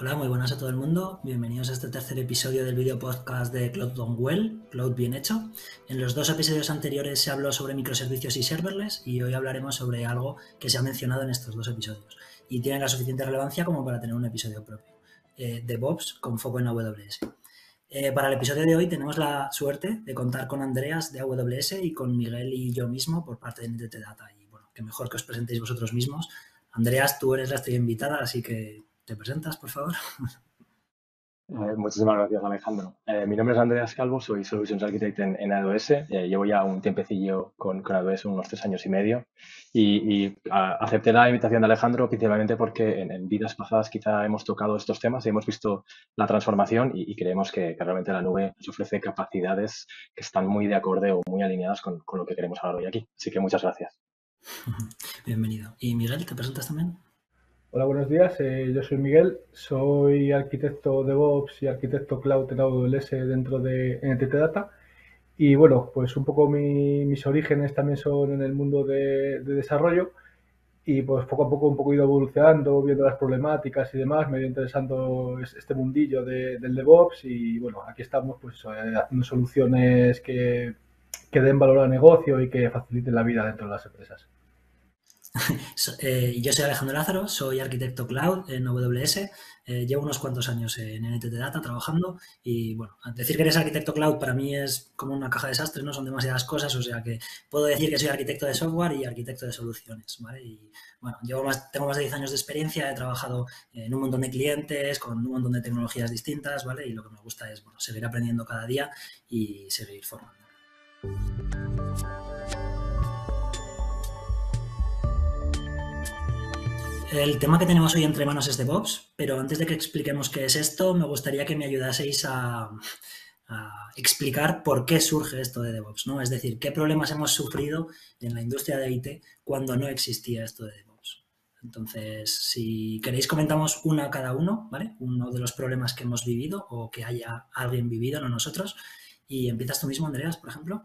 Hola, muy buenas a todo el mundo. Bienvenidos a este tercer episodio del video podcast de Cloud Done Well, Cloud Bien Hecho. En los dos episodios anteriores se habló sobre microservicios y serverless y hoy hablaremos sobre algo que se ha mencionado en estos dos episodios y tiene la suficiente relevancia como para tener un episodio propio. DevOps con foco en AWS. Para el episodio de hoy tenemos la suerte de contar con Andreas de AWS y con Miguel y yo mismo por parte de NTT Data. Y bueno, que mejor que os presentéis vosotros mismos. Andreas, tú eres la estrella invitada, así que te presentas, por favor. Muchísimas gracias, Alejandro. Mi nombre es Andreas Calvo, soy Solutions Architect en AWS. Llevo ya un tiempecillo con AWS, unos 3 años y medio. Acepté la invitación de Alejandro principalmente porque en vidas pasadas quizá hemos tocado estos temas y hemos visto la transformación y creemos que realmente la nube nos ofrece capacidades que están muy de acorde o muy alineadas con lo que queremos hablar hoy aquí. Así que muchas gracias. Bienvenido. ¿Y Miguel, te presentas también? Hola, buenos días. Yo soy Miguel, soy arquitecto DevOps y arquitecto Cloud en AWS dentro de NTT Data. Y bueno, pues un poco mis orígenes también son en el mundo de desarrollo y pues poco a poco un poco he ido evolucionando, viendo las problemáticas y demás, me ha ido interesando este mundillo del DevOps y bueno, aquí estamos pues haciendo soluciones que den valor al negocio y que faciliten la vida dentro de las empresas. Yo soy Alejandro Lázaro, soy arquitecto cloud en AWS. Llevo unos cuantos años en NTT Data trabajando y bueno, decir que eres arquitecto cloud para mí es como una caja de desastres, no son demasiadas cosas, o sea que puedo decir que soy arquitecto de software y arquitecto de soluciones, ¿vale? Y bueno, tengo más de 10 años de experiencia, he trabajado en un montón de clientes, con un montón de tecnologías distintas, ¿vale? Y lo que me gusta es, bueno, seguir aprendiendo cada día y seguir formando. El tema que tenemos hoy entre manos es DevOps, pero antes de que expliquemos qué es esto, me gustaría que me ayudaseis a explicar por qué surge esto de DevOps, ¿no? Es decir, qué problemas hemos sufrido en la industria de IT cuando no existía esto de DevOps. Entonces, si queréis comentamos una a cada uno, ¿vale? Uno de los problemas que hemos vivido o que haya alguien vivido, no nosotros. Y empiezas tú mismo, Andreas, por ejemplo.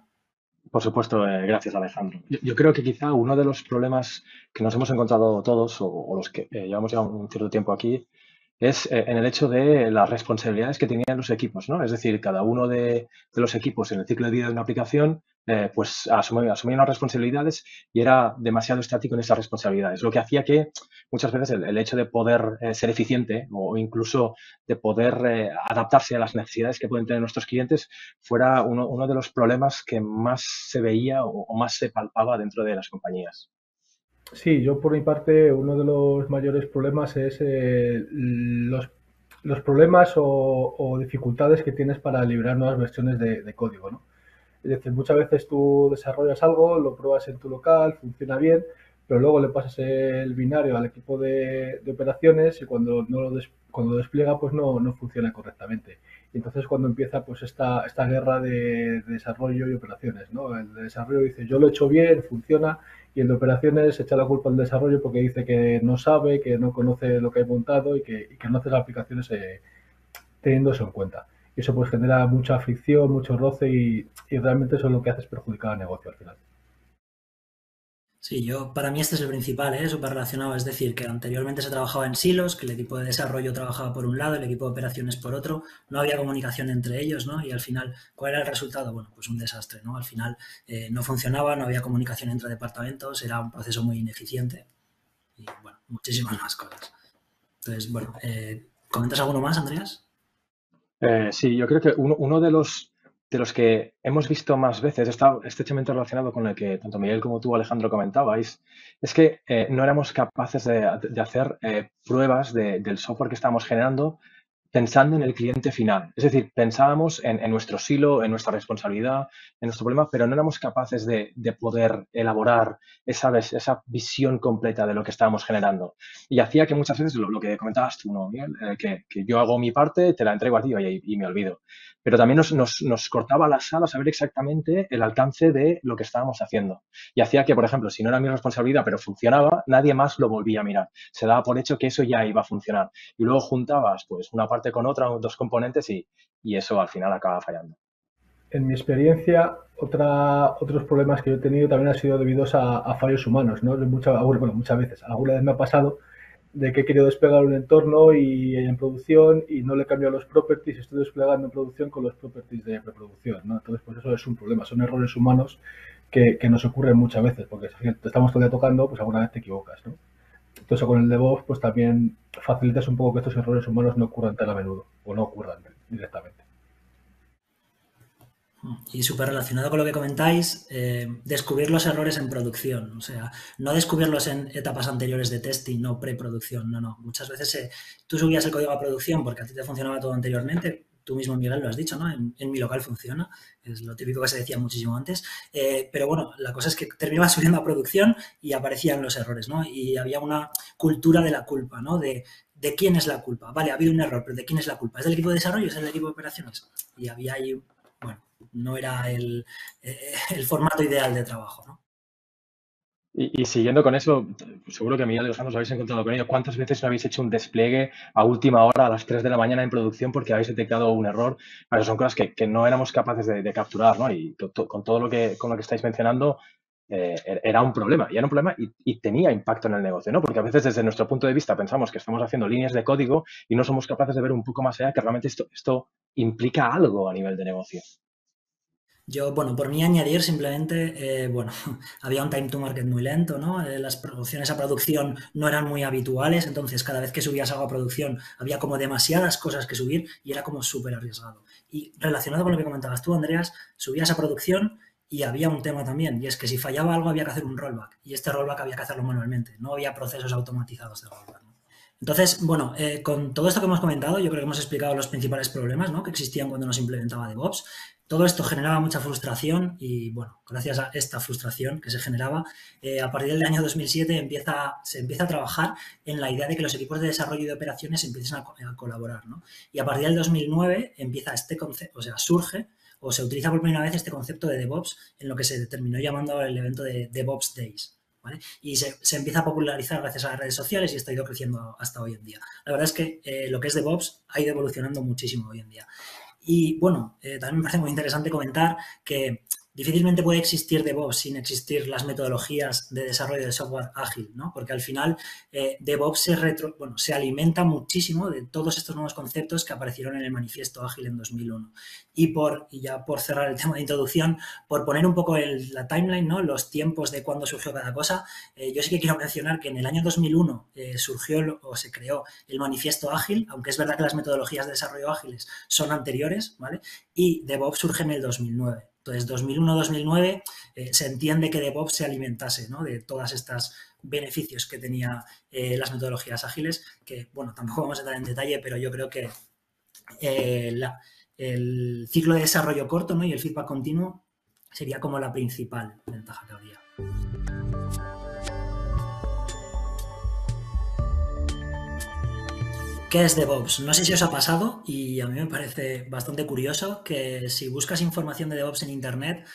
Por supuesto, gracias, Alejandro. Yo creo que quizá uno de los problemas que nos hemos encontrado todos, o los que llevamos ya un cierto tiempo aquí, es en el hecho de las responsabilidades que tenían los equipos, ¿no? Es decir, cada uno de los equipos en el ciclo de vida de una aplicación, pues asumía unas responsabilidades y era demasiado estático en esas responsabilidades, lo que hacía que muchas veces el hecho de poder ser eficiente o incluso de poder adaptarse a las necesidades que pueden tener nuestros clientes fuera uno de los problemas que más se veía o más se palpaba dentro de las compañías. Sí, yo por mi parte, uno de los mayores problemas es los problemas o dificultades que tienes para liberar nuevas versiones de código, ¿no? Es decir, muchas veces tú desarrollas algo, lo pruebas en tu local, funciona bien, pero luego le pasas el binario al equipo de operaciones y cuando cuando despliega pues no funciona correctamente. Y entonces cuando empieza pues esta guerra de desarrollo y operaciones, ¿no? El de desarrollo dice yo lo he hecho bien, funciona, y el de operaciones echa la culpa al desarrollo porque dice que no sabe, que no conoce lo que ha montado y que no hace las aplicaciones teniendo eso en cuenta. Y eso pues genera mucha fricción, mucho roce y realmente eso es lo que hace es perjudicar al negocio al final. Sí, para mí este es el principal, súper relacionado. Es decir, que anteriormente se trabajaba en silos, que el equipo de desarrollo trabajaba por un lado, el equipo de operaciones por otro, no había comunicación entre ellos, ¿no? Y al final, ¿cuál era el resultado? Bueno, pues un desastre, ¿no? Al final no funcionaba, no había comunicación entre departamentos, era un proceso muy ineficiente y, bueno, muchísimas más cosas. Entonces, bueno, ¿comentas alguno más, Andreas? Sí, yo creo que uno de los que hemos visto más veces, está estrechamente relacionado con el que tanto Miguel como tú, Alejandro, comentabais, es que no éramos capaces de hacer pruebas del software que estábamos generando pensando en el cliente final. Es decir, pensábamos en nuestro silo, en nuestra responsabilidad, en nuestro problema, pero no éramos capaces de poder elaborar esa visión completa de lo que estábamos generando. Y hacía que muchas veces, lo que comentabas tú, ¿no, Miguel? Que yo hago mi parte, te la entrego a ti y me olvido. Pero también nos cortaba las alas saber exactamente el alcance de lo que estábamos haciendo. Y hacía que, por ejemplo, si no era mi responsabilidad, pero funcionaba, nadie más lo volvía a mirar. Se daba por hecho que eso ya iba a funcionar. Y luego juntabas pues una parte con otra, dos componentes y eso al final acaba fallando. En mi experiencia, otros problemas que yo he tenido también han sido debidos a fallos humanos, ¿no? Bueno, muchas veces, alguna vez me ha pasado de que he querido desplegar un entorno y en producción y no le he cambiado los properties, estoy desplegando en producción con los properties de preproducción, ¿no? Entonces, pues eso es un problema, son errores humanos que nos ocurren muchas veces, porque si te estamos todo el día tocando, pues alguna vez te equivocas, ¿no? Entonces, con el DevOps, pues también facilitas un poco que estos errores humanos no ocurran tan a menudo o no ocurran directamente. Y súper relacionado con lo que comentáis, descubrir los errores en producción, o sea, no descubrirlos en etapas anteriores de testing, no preproducción, no. Muchas veces tú subías el código a producción porque a ti te funcionaba todo anteriormente, tú mismo, Miguel, lo has dicho, ¿no? En mi local funciona, es lo típico que se decía muchísimo antes, pero bueno, la cosa es que terminaba subiendo a producción y aparecían los errores, ¿no? Y había una cultura de la culpa, ¿no? ¿De quién es la culpa? Vale, ha habido un error, pero ¿de quién es la culpa? ¿Es del equipo de desarrollo? ¿Es del equipo de operaciones? Y había ahí, bueno, no era el formato ideal de trabajo, ¿no? Y siguiendo con eso, seguro que Miguel y Alejandro os habéis encontrado con ello. ¿Cuántas veces no habéis hecho un despliegue a última hora, a las 3 de la mañana en producción, porque habéis detectado un error? Bueno, son cosas que no éramos capaces de capturar, ¿no? Y con todo con lo que estáis mencionando, era un problema. Y era un problema y tenía impacto en el negocio, ¿no? Porque a veces desde nuestro punto de vista pensamos que estamos haciendo líneas de código y no somos capaces de ver un poco más allá que realmente esto implica algo a nivel de negocio. Yo, bueno, por mí añadir simplemente, bueno, había un time to market muy lento, ¿no? Las producciones a producción no eran muy habituales, entonces cada vez que subías algo a producción había como demasiadas cosas que subir y era como súper arriesgado. Y relacionado con lo que comentabas tú, Andreas, subías a producción y había un tema también, y es que si fallaba algo había que hacer un rollback, y este rollback había que hacerlo manualmente, no había procesos automatizados de rollback, ¿no? Entonces, bueno, con todo esto que hemos comentado, yo creo que hemos explicado los principales problemas, ¿no?, que existían cuando nos implementaba DevOps. Todo esto generaba mucha frustración y, bueno, gracias a esta frustración que se generaba, a partir del año 2007 se empieza a trabajar en la idea de que los equipos de desarrollo y de operaciones empiecen a colaborar, ¿no? Y a partir del 2009 empieza este concepto, o sea, surge o se utiliza por primera vez este concepto de DevOps en lo que se terminó llamando el evento de DevOps Days, ¿vale? Y se empieza a popularizar gracias a las redes sociales y está ido creciendo hasta hoy en día. La verdad es que lo que es DevOps ha ido evolucionando muchísimo hoy en día. Y bueno, también me parece muy interesante comentar que difícilmente puede existir DevOps sin existir las metodologías de desarrollo de software ágil, ¿no? Porque al final DevOps se alimenta muchísimo de todos estos nuevos conceptos que aparecieron en el manifiesto ágil en 2001. Y ya por cerrar el tema de introducción, por poner un poco la timeline, ¿no?, los tiempos de cuándo surgió cada cosa, yo sí que quiero mencionar que en el año 2001 surgió o se creó el manifiesto ágil, aunque es verdad que las metodologías de desarrollo ágiles son anteriores, ¿vale? Y DevOps surge en el 2009. Entonces, 2001-2009 se entiende que DevOps se alimentase, ¿no?, de todas estas beneficios que tenía las metodologías ágiles, que, bueno, tampoco vamos a entrar en detalle, pero yo creo que el ciclo de desarrollo corto, ¿no?, y el feedback continuo sería como la principal ventaja que habría. ¿Qué es DevOps? No sé si os ha pasado y a mí me parece bastante curioso que si buscas información de DevOps en Internet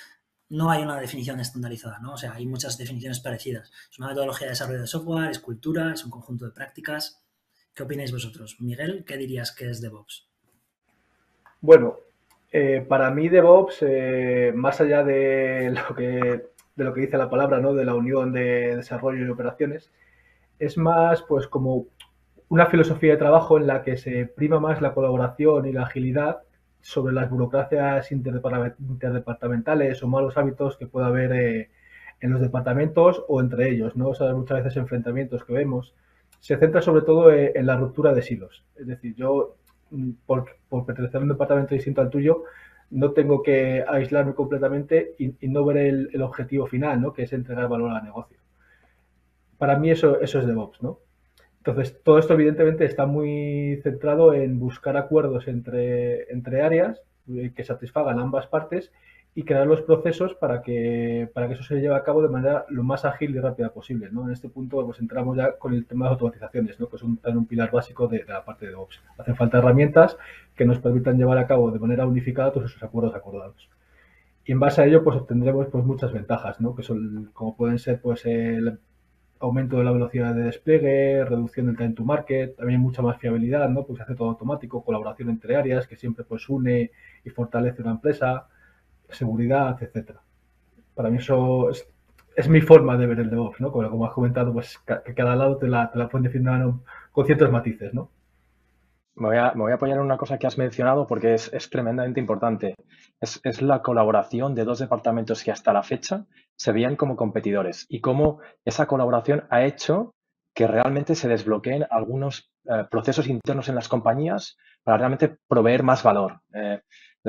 no hay una definición estandarizada, ¿no? O sea, hay muchas definiciones parecidas. Es una metodología de desarrollo de software, es cultura, es un conjunto de prácticas. ¿Qué opináis vosotros? Miguel, ¿qué dirías que es DevOps? Bueno, para mí DevOps, más allá de lo que dice la palabra, ¿no?, de la unión de desarrollo y operaciones, es más pues como una filosofía de trabajo en la que se prima más la colaboración y la agilidad sobre las burocracias interdepartamentales o malos hábitos que pueda haber en los departamentos o entre ellos, ¿no? O sea, muchas veces enfrentamientos que vemos. Se centra sobre todo en la ruptura de silos. Es decir, yo, por pertenecer a un departamento distinto al tuyo, no tengo que aislarme completamente y no ver el objetivo final, ¿no?, que es entregar valor al negocio. Para mí eso es DevOps, ¿no? Entonces, todo esto evidentemente está muy centrado en buscar acuerdos entre áreas que satisfagan ambas partes y crear los procesos para que eso se lleve a cabo de manera lo más ágil y rápida posible, ¿no? En este punto pues entramos ya con el tema de las automatizaciones, ¿no?, que es un pilar básico de la parte de DevOps. Hacen falta herramientas que nos permitan llevar a cabo de manera unificada todos esos acuerdos acordados. Y en base a ello pues obtendremos pues muchas ventajas, ¿no?, que son, como pueden ser pues el aumento de la velocidad de despliegue, reducción del time to market, también mucha más fiabilidad, ¿no?, pues se hace todo automático, colaboración entre áreas que siempre pues une y fortalece una empresa, seguridad, etcétera. Para mí eso es mi forma de ver el DevOps, ¿no? Como has comentado, pues que cada lado te la pueden definir con ciertos matices, ¿no? Me voy a apoyar en una cosa que has mencionado porque es tremendamente importante. Es la colaboración de dos departamentos que hasta la fecha se veían como competidores y cómo esa colaboración ha hecho que realmente se desbloqueen algunos procesos internos en las compañías para realmente proveer más valor.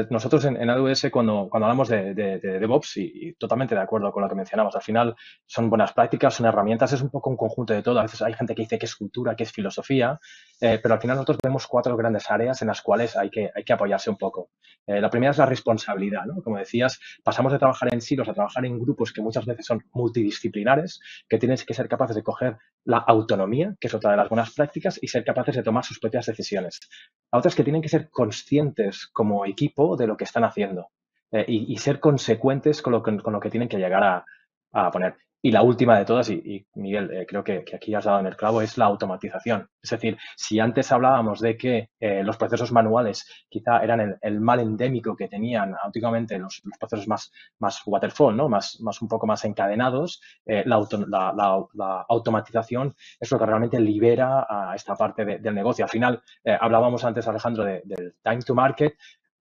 Nosotros en AWS cuando hablamos de DevOps y totalmente de acuerdo con lo que mencionamos, al final son buenas prácticas, son herramientas, es un poco un conjunto de todo. A veces hay gente que dice que es cultura, que es filosofía, pero al final nosotros vemos cuatro grandes áreas en las cuales hay que apoyarse un poco. La primera es la responsabilidad, ¿no? Como decías, pasamos de trabajar en silos a trabajar en grupos que muchas veces son multidisciplinares, que tienes que ser capaces de coger la autonomía, que es otra de las buenas prácticas, y ser capaces de tomar sus propias decisiones. La otra es que tienen que ser conscientes como equipo de lo que están haciendo y ser consecuentes con lo que tienen que llegar a poner. Y la última de todas, y Miguel, creo que aquí has dado en el clavo, es la automatización. Es decir, si antes hablábamos de que los procesos manuales quizá eran el mal endémico que tenían antiguamente los procesos más waterfall, ¿no? Un poco más encadenados, la automatización es lo que realmente libera a esta parte del negocio. Al final, hablábamos antes, Alejandro, del time to market.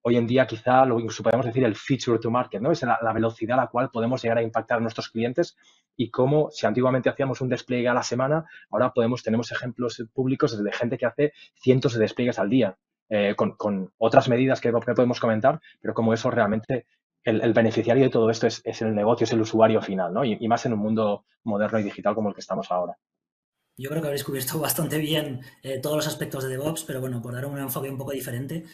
Hoy en día quizá lo incluso podemos decir el feature to market, ¿no? Es la velocidad a la cual podemos llegar a impactar a nuestros clientes y cómo si antiguamente hacíamos un despliegue a la semana, ahora tenemos ejemplos públicos de gente que hace cientos de despliegues al día, con otras medidas que podemos comentar, pero como eso realmente el beneficiario de todo esto es el negocio, es el usuario final, ¿no? Y más en un mundo moderno y digital como el que estamos ahora. Yo creo que habéis cubierto bastante bien todos los aspectos de DevOps, pero bueno, por dar un enfoque un poco diferente,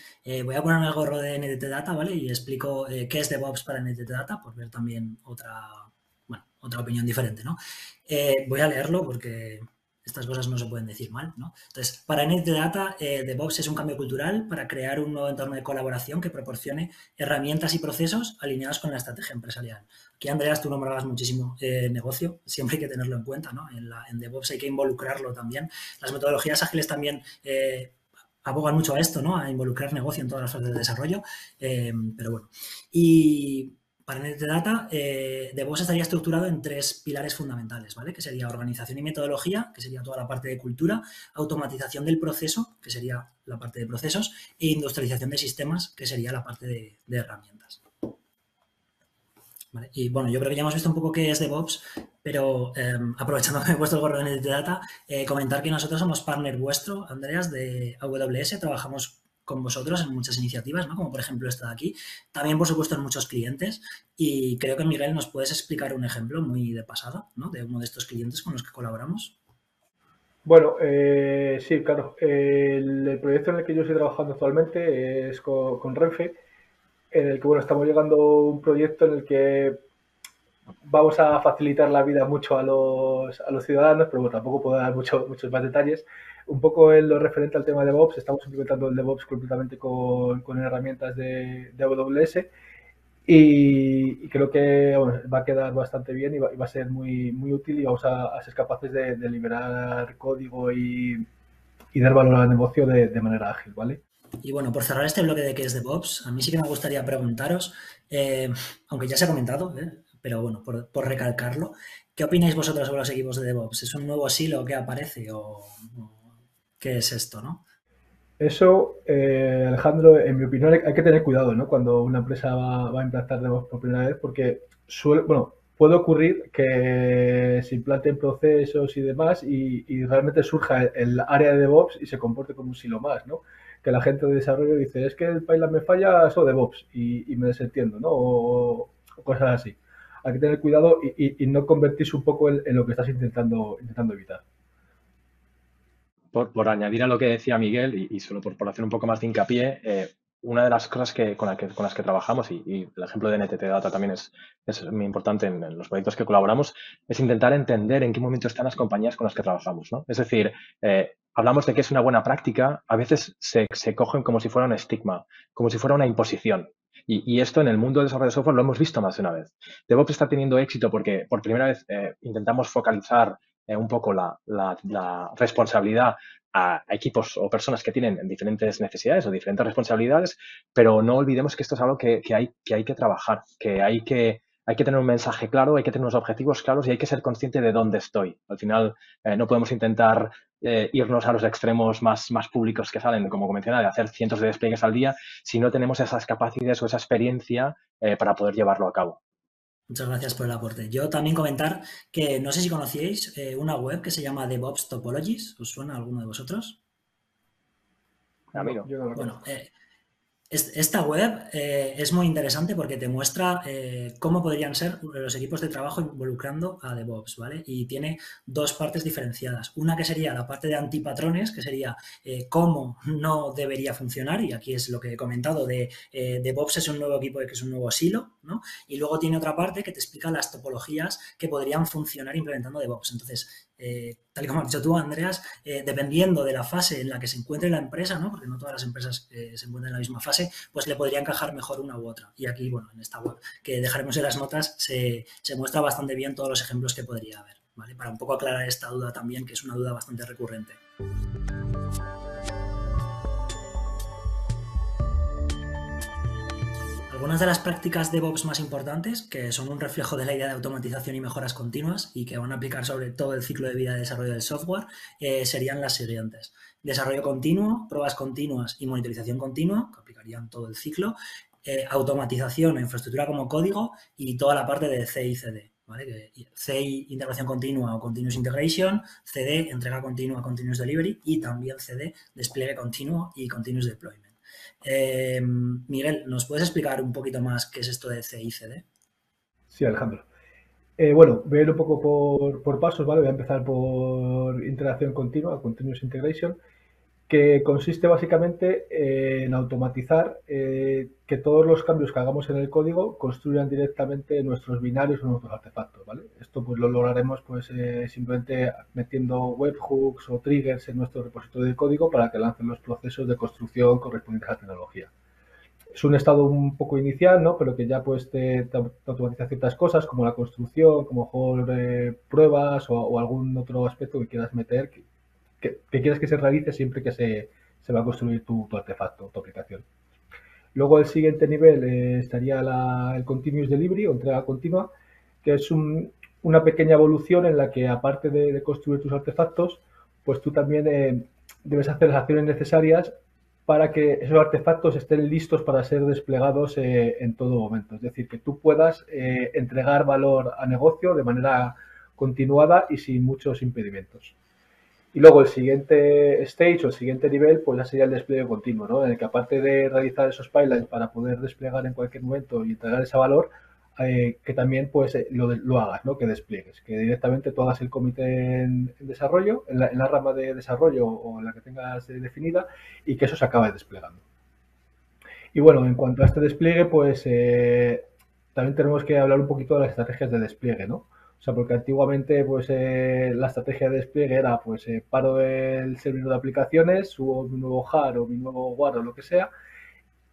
voy a ponerme el gorro de NTT Data, ¿vale? Y explico qué es DevOps para NTT Data, por ver también otra opinión diferente, ¿no? Voy a leerlo porque estas cosas no se pueden decir mal, ¿no? Entonces, para NTT Data, DevOps es un cambio cultural para crear un nuevo entorno de colaboración que proporcione herramientas y procesos alineados con la estrategia empresarial. Aquí, Andreas, tú nombrabas muchísimo negocio, siempre hay que tenerlo en cuenta, ¿no? En DevOps hay que involucrarlo también. Las metodologías ágiles también abogan mucho a esto, ¿no? A involucrar negocio en todas las fases de desarrollo, pero bueno. Y para NTT Data, DevOps estaría estructurado en tres pilares fundamentales, ¿vale? Que sería organización y metodología, que sería toda la parte de cultura, automatización del proceso, que sería la parte de procesos, e industrialización de sistemas, que sería la parte de herramientas. ¿Vale? Y bueno, yo creo que ya hemos visto un poco qué es DevOps, pero aprovechando que he puesto el gorro de NTT Data, comentar que nosotros somos partner vuestro, Andreas, de AWS, trabajamos con vosotros en muchas iniciativas, ¿no? Como por ejemplo esta de aquí, también por supuesto en muchos clientes, y creo que Miguel nos puedes explicar un ejemplo muy de pasada, ¿no? De uno de estos clientes con los que colaboramos. Bueno, sí, claro. El proyecto en el que yo estoy trabajando actualmente es con Renfe, en el que, bueno, estamos llegando a un proyecto en el que vamos a facilitar la vida mucho a los ciudadanos, pero bueno, tampoco puedo dar muchos más detalles. Un poco en lo referente al tema de DevOps, estamos implementando el DevOps completamente con herramientas de AWS y creo que bueno, va a quedar bastante bien y va a ser muy útil y vamos a ser capaces de liberar código y dar valor al negocio de manera ágil, ¿vale? Y bueno, por cerrar este bloque de qué es DevOps, a mí sí que me gustaría preguntaros, aunque ya se ha comentado, pero bueno, por recalcarlo, ¿qué opináis vosotros sobre los equipos de DevOps? ¿Es un nuevo silo que aparece o qué es esto, no? Eso, Alejandro, en mi opinión hay que tener cuidado, ¿no? Cuando una empresa va a implantar DevOps por primera vez, porque bueno, puede ocurrir que se implanten procesos y demás y realmente surja el área de DevOps y se comporte como un silo más, ¿no? Que la gente de desarrollo dice, es que el pipeline me falla, eso DevOps, y me desentiendo, ¿no? O cosas así. Hay que tener cuidado y no convertirse un poco en lo que estás intentando evitar. Por añadir a lo que decía Miguel y solo por hacer un poco más de hincapié, una de las cosas con las que trabajamos, y el ejemplo de NTT Data también es muy importante en los proyectos que colaboramos, es intentar entender en qué momento están las compañías con las que trabajamos, ¿no? Es decir, hablamos de que es una buena práctica, a veces se cogen como si fuera un estigma, como si fuera una imposición. Y esto en el mundo del desarrollo de software lo hemos visto más de una vez. DevOps está teniendo éxito porque por primera vez intentamos focalizar un poco la responsabilidad a equipos o personas que tienen diferentes necesidades o diferentes responsabilidades, pero no olvidemos que esto es algo que hay que trabajar, que hay que hay que tener un mensaje claro, hay que tener unos objetivos claros y hay que ser consciente de dónde estoy. Al final, no podemos intentar irnos a los extremos más públicos que salen, como mencionaba, de hacer cientos de despliegues al día, si no tenemos esas capacidades o esa experiencia para poder llevarlo a cabo. Muchas gracias por el aporte. Yo también comentar que no sé si conocíais una web que se llama DevOps Topologies. ¿Os suena a alguno de vosotros? A mí no. Yo no lo Bueno, conozco. esta web es muy interesante porque te muestra cómo podrían ser los equipos de trabajo involucrando a DevOps, ¿vale? Y tiene dos partes diferenciadas. Una que sería la parte de antipatrones, que sería cómo no debería funcionar, y aquí es lo que he comentado de DevOps es un nuevo equipo que es un nuevo silo, ¿no? Y luego tiene otra parte que te explica las topologías que podrían funcionar implementando DevOps. Entonces, tal y como has dicho tú, Andreas, dependiendo de la fase en la que se encuentre la empresa, ¿no? Porque no todas las empresas se encuentran en la misma fase, pues le podría encajar mejor una u otra. Y aquí, bueno, en esta web que dejaremos en las notas, se muestra bastante bien todos los ejemplos que podría haber, ¿vale? Para un poco aclarar esta duda también, que es una duda bastante recurrente. Algunas de las prácticas DevOps más importantes, que son un reflejo de la idea de automatización y mejoras continuas y que van a aplicar sobre todo el ciclo de vida de desarrollo del software, serían las siguientes. Desarrollo continuo, pruebas continuas y monitorización continua, que aplicarían todo el ciclo, automatización e infraestructura como código y toda la parte de CI/CD. ¿Vale? CI, integración continua o continuous integration, CD, entrega continua, continuous delivery y también CD, despliegue continuo y continuous deployment. Miguel, ¿nos puedes explicar un poquito más qué es esto de CI/CD? Sí, Alejandro. Bueno, voy a ir un poco por pasos, ¿vale? Voy a empezar por integración continua, continuous integration, que consiste básicamente en automatizar que todos los cambios que hagamos en el código construyan directamente nuestros binarios o nuestros artefactos, ¿vale? Esto pues lo lograremos pues simplemente metiendo webhooks o triggers en nuestro repositorio de código para que lancen los procesos de construcción correspondientes a la tecnología. Es un estado un poco inicial, ¿no? Pero que ya pues te automatiza ciertas cosas como la construcción, como mejor pruebas o algún otro aspecto que quieras meter que quieres que se realice siempre que se va a construir tu artefacto, tu aplicación. Luego el siguiente nivel estaría el Continuous Delivery o entrega continua, que es una pequeña evolución en la que aparte de construir tus artefactos, pues tú también debes hacer las acciones necesarias para que esos artefactos estén listos para ser desplegados en todo momento. Es decir, que tú puedas entregar valor a negocio de manera continuada y sin muchos impedimentos. Y luego el siguiente stage o el siguiente nivel, pues ya sería el despliegue continuo, ¿no? En el que aparte de realizar esos pipelines para poder desplegar en cualquier momento y entregar ese valor, que también pues lo hagas, ¿no? Que despliegues, que directamente tú hagas el comité en desarrollo, en la rama de desarrollo o en la que tengas definida y que eso se acabe desplegando. Y bueno, en cuanto a este despliegue, pues también tenemos que hablar un poquito de las estrategias de despliegue, ¿no? O sea, porque antiguamente pues la estrategia de despliegue era pues paro el servidor de aplicaciones, subo mi nuevo jar o mi nuevo guard o lo que sea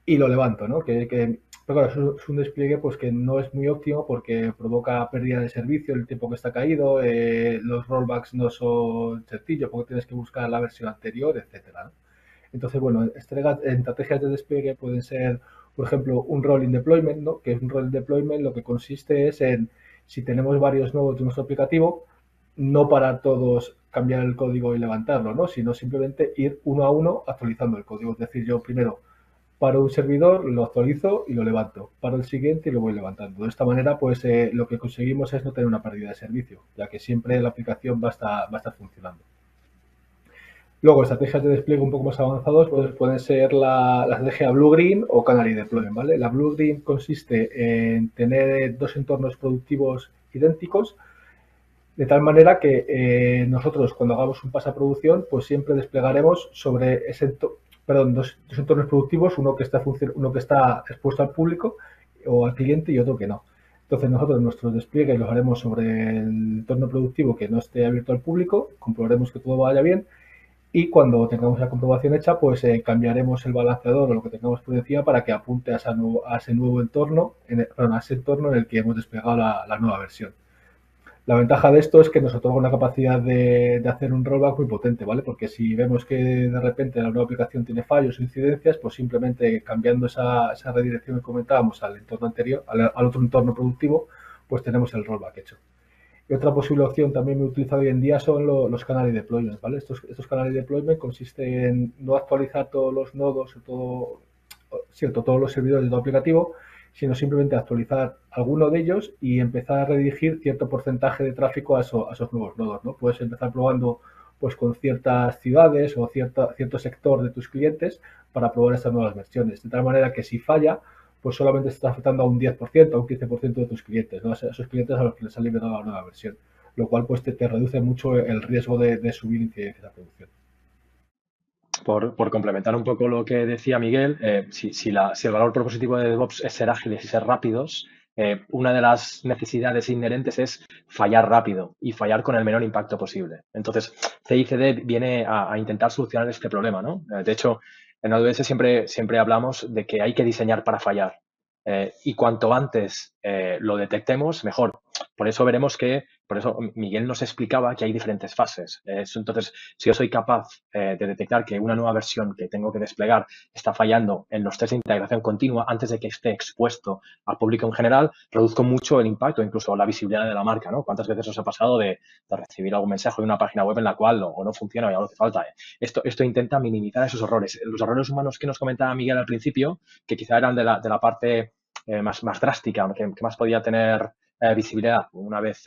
y lo levanto, ¿no? Pero claro, es un despliegue pues que no es muy óptimo porque provoca pérdida de servicio, el tiempo que está caído, los rollbacks no son sencillos porque tienes que buscar la versión anterior, etcétera, ¿no? Entonces, bueno, estrategias de despliegue pueden ser, por ejemplo, un rolling deployment, ¿no? Que es un rolling deployment lo que consiste es en, si tenemos varios nodos de nuestro aplicativo, no para todos cambiar el código y levantarlo, ¿no? Sino simplemente ir uno a uno actualizando el código. Es decir, yo primero paro un servidor, lo actualizo y lo levanto. Paro el siguiente y lo voy levantando. De esta manera, pues lo que conseguimos es no tener una pérdida de servicio, ya que siempre la aplicación va a estar funcionando. Luego, estrategias de despliegue un poco más avanzados pues, pueden ser la estrategia Blue-Green o Canary Deployment, ¿vale? La Blue-Green consiste en tener dos entornos productivos idénticos, de tal manera que nosotros cuando hagamos un pase a producción, pues siempre desplegaremos sobre ese dos entornos productivos, uno que está expuesto al público o al cliente y otro que no. Entonces nosotros nuestros despliegues los haremos sobre el entorno productivo que no esté abierto al público, comprobaremos que todo vaya bien y cuando tengamos la comprobación hecha, pues cambiaremos el balanceador o lo que tengamos por encima para que apunte a ese nuevo entorno, a ese entorno en el que hemos desplegado la nueva versión. La ventaja de esto es que nos otorga una capacidad de hacer un rollback muy potente, ¿vale? Porque si vemos que de repente la nueva aplicación tiene fallos o incidencias, pues simplemente cambiando esa redirección que comentábamos al entorno anterior, al otro entorno productivo, pues tenemos el rollback hecho. Y otra posible opción también muy utilizada hoy en día son los canary deployments, ¿vale? Estos canary deployment consiste en no actualizar todos los nodos todos los servidores de tu aplicativo, sino simplemente actualizar alguno de ellos y empezar a redirigir cierto porcentaje de tráfico a esos nuevos nodos, ¿no? Puedes empezar probando pues con ciertas ciudades o cierto sector de tus clientes para probar estas nuevas versiones, de tal manera que si falla, pues solamente se está afectando a un 10%, a un 15% de tus clientes, ¿no? A esos clientes a los que les ha liberado la nueva versión, lo cual pues te reduce mucho el riesgo de subir incidencias a producción. Por complementar un poco lo que decía Miguel, si el valor propositivo de DevOps es ser ágiles y ser rápidos, una de las necesidades inherentes es fallar rápido y fallar con el menor impacto posible. Entonces, CI/CD viene a intentar solucionar este problema, ¿no? De hecho, en AWS siempre hablamos de que hay que diseñar para fallar. Y cuanto antes lo detectemos, mejor. Por eso Miguel nos explicaba que hay diferentes fases. Entonces, si yo soy capaz de detectar que una nueva versión que tengo que desplegar está fallando en los test de integración continua antes de que esté expuesto al público en general, reduzco mucho el impacto, incluso la visibilidad de la marca, ¿no? ¿Cuántas veces os ha pasado de recibir algún mensaje de una página web en la cual o no funciona o ya no hace falta? Esto intenta minimizar esos errores. Los errores humanos que nos comentaba Miguel al principio, que quizá eran de la parte más drástica, que más podía tener visibilidad una vez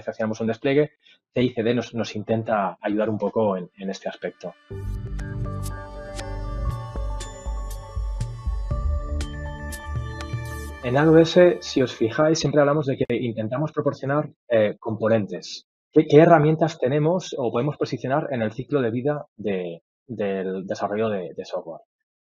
hacíamos un despliegue, CI/CD nos intenta ayudar un poco en este aspecto. En AWS, si os fijáis, siempre hablamos de que intentamos proporcionar componentes. ¿Qué herramientas tenemos o podemos posicionar en el ciclo de vida del desarrollo de software?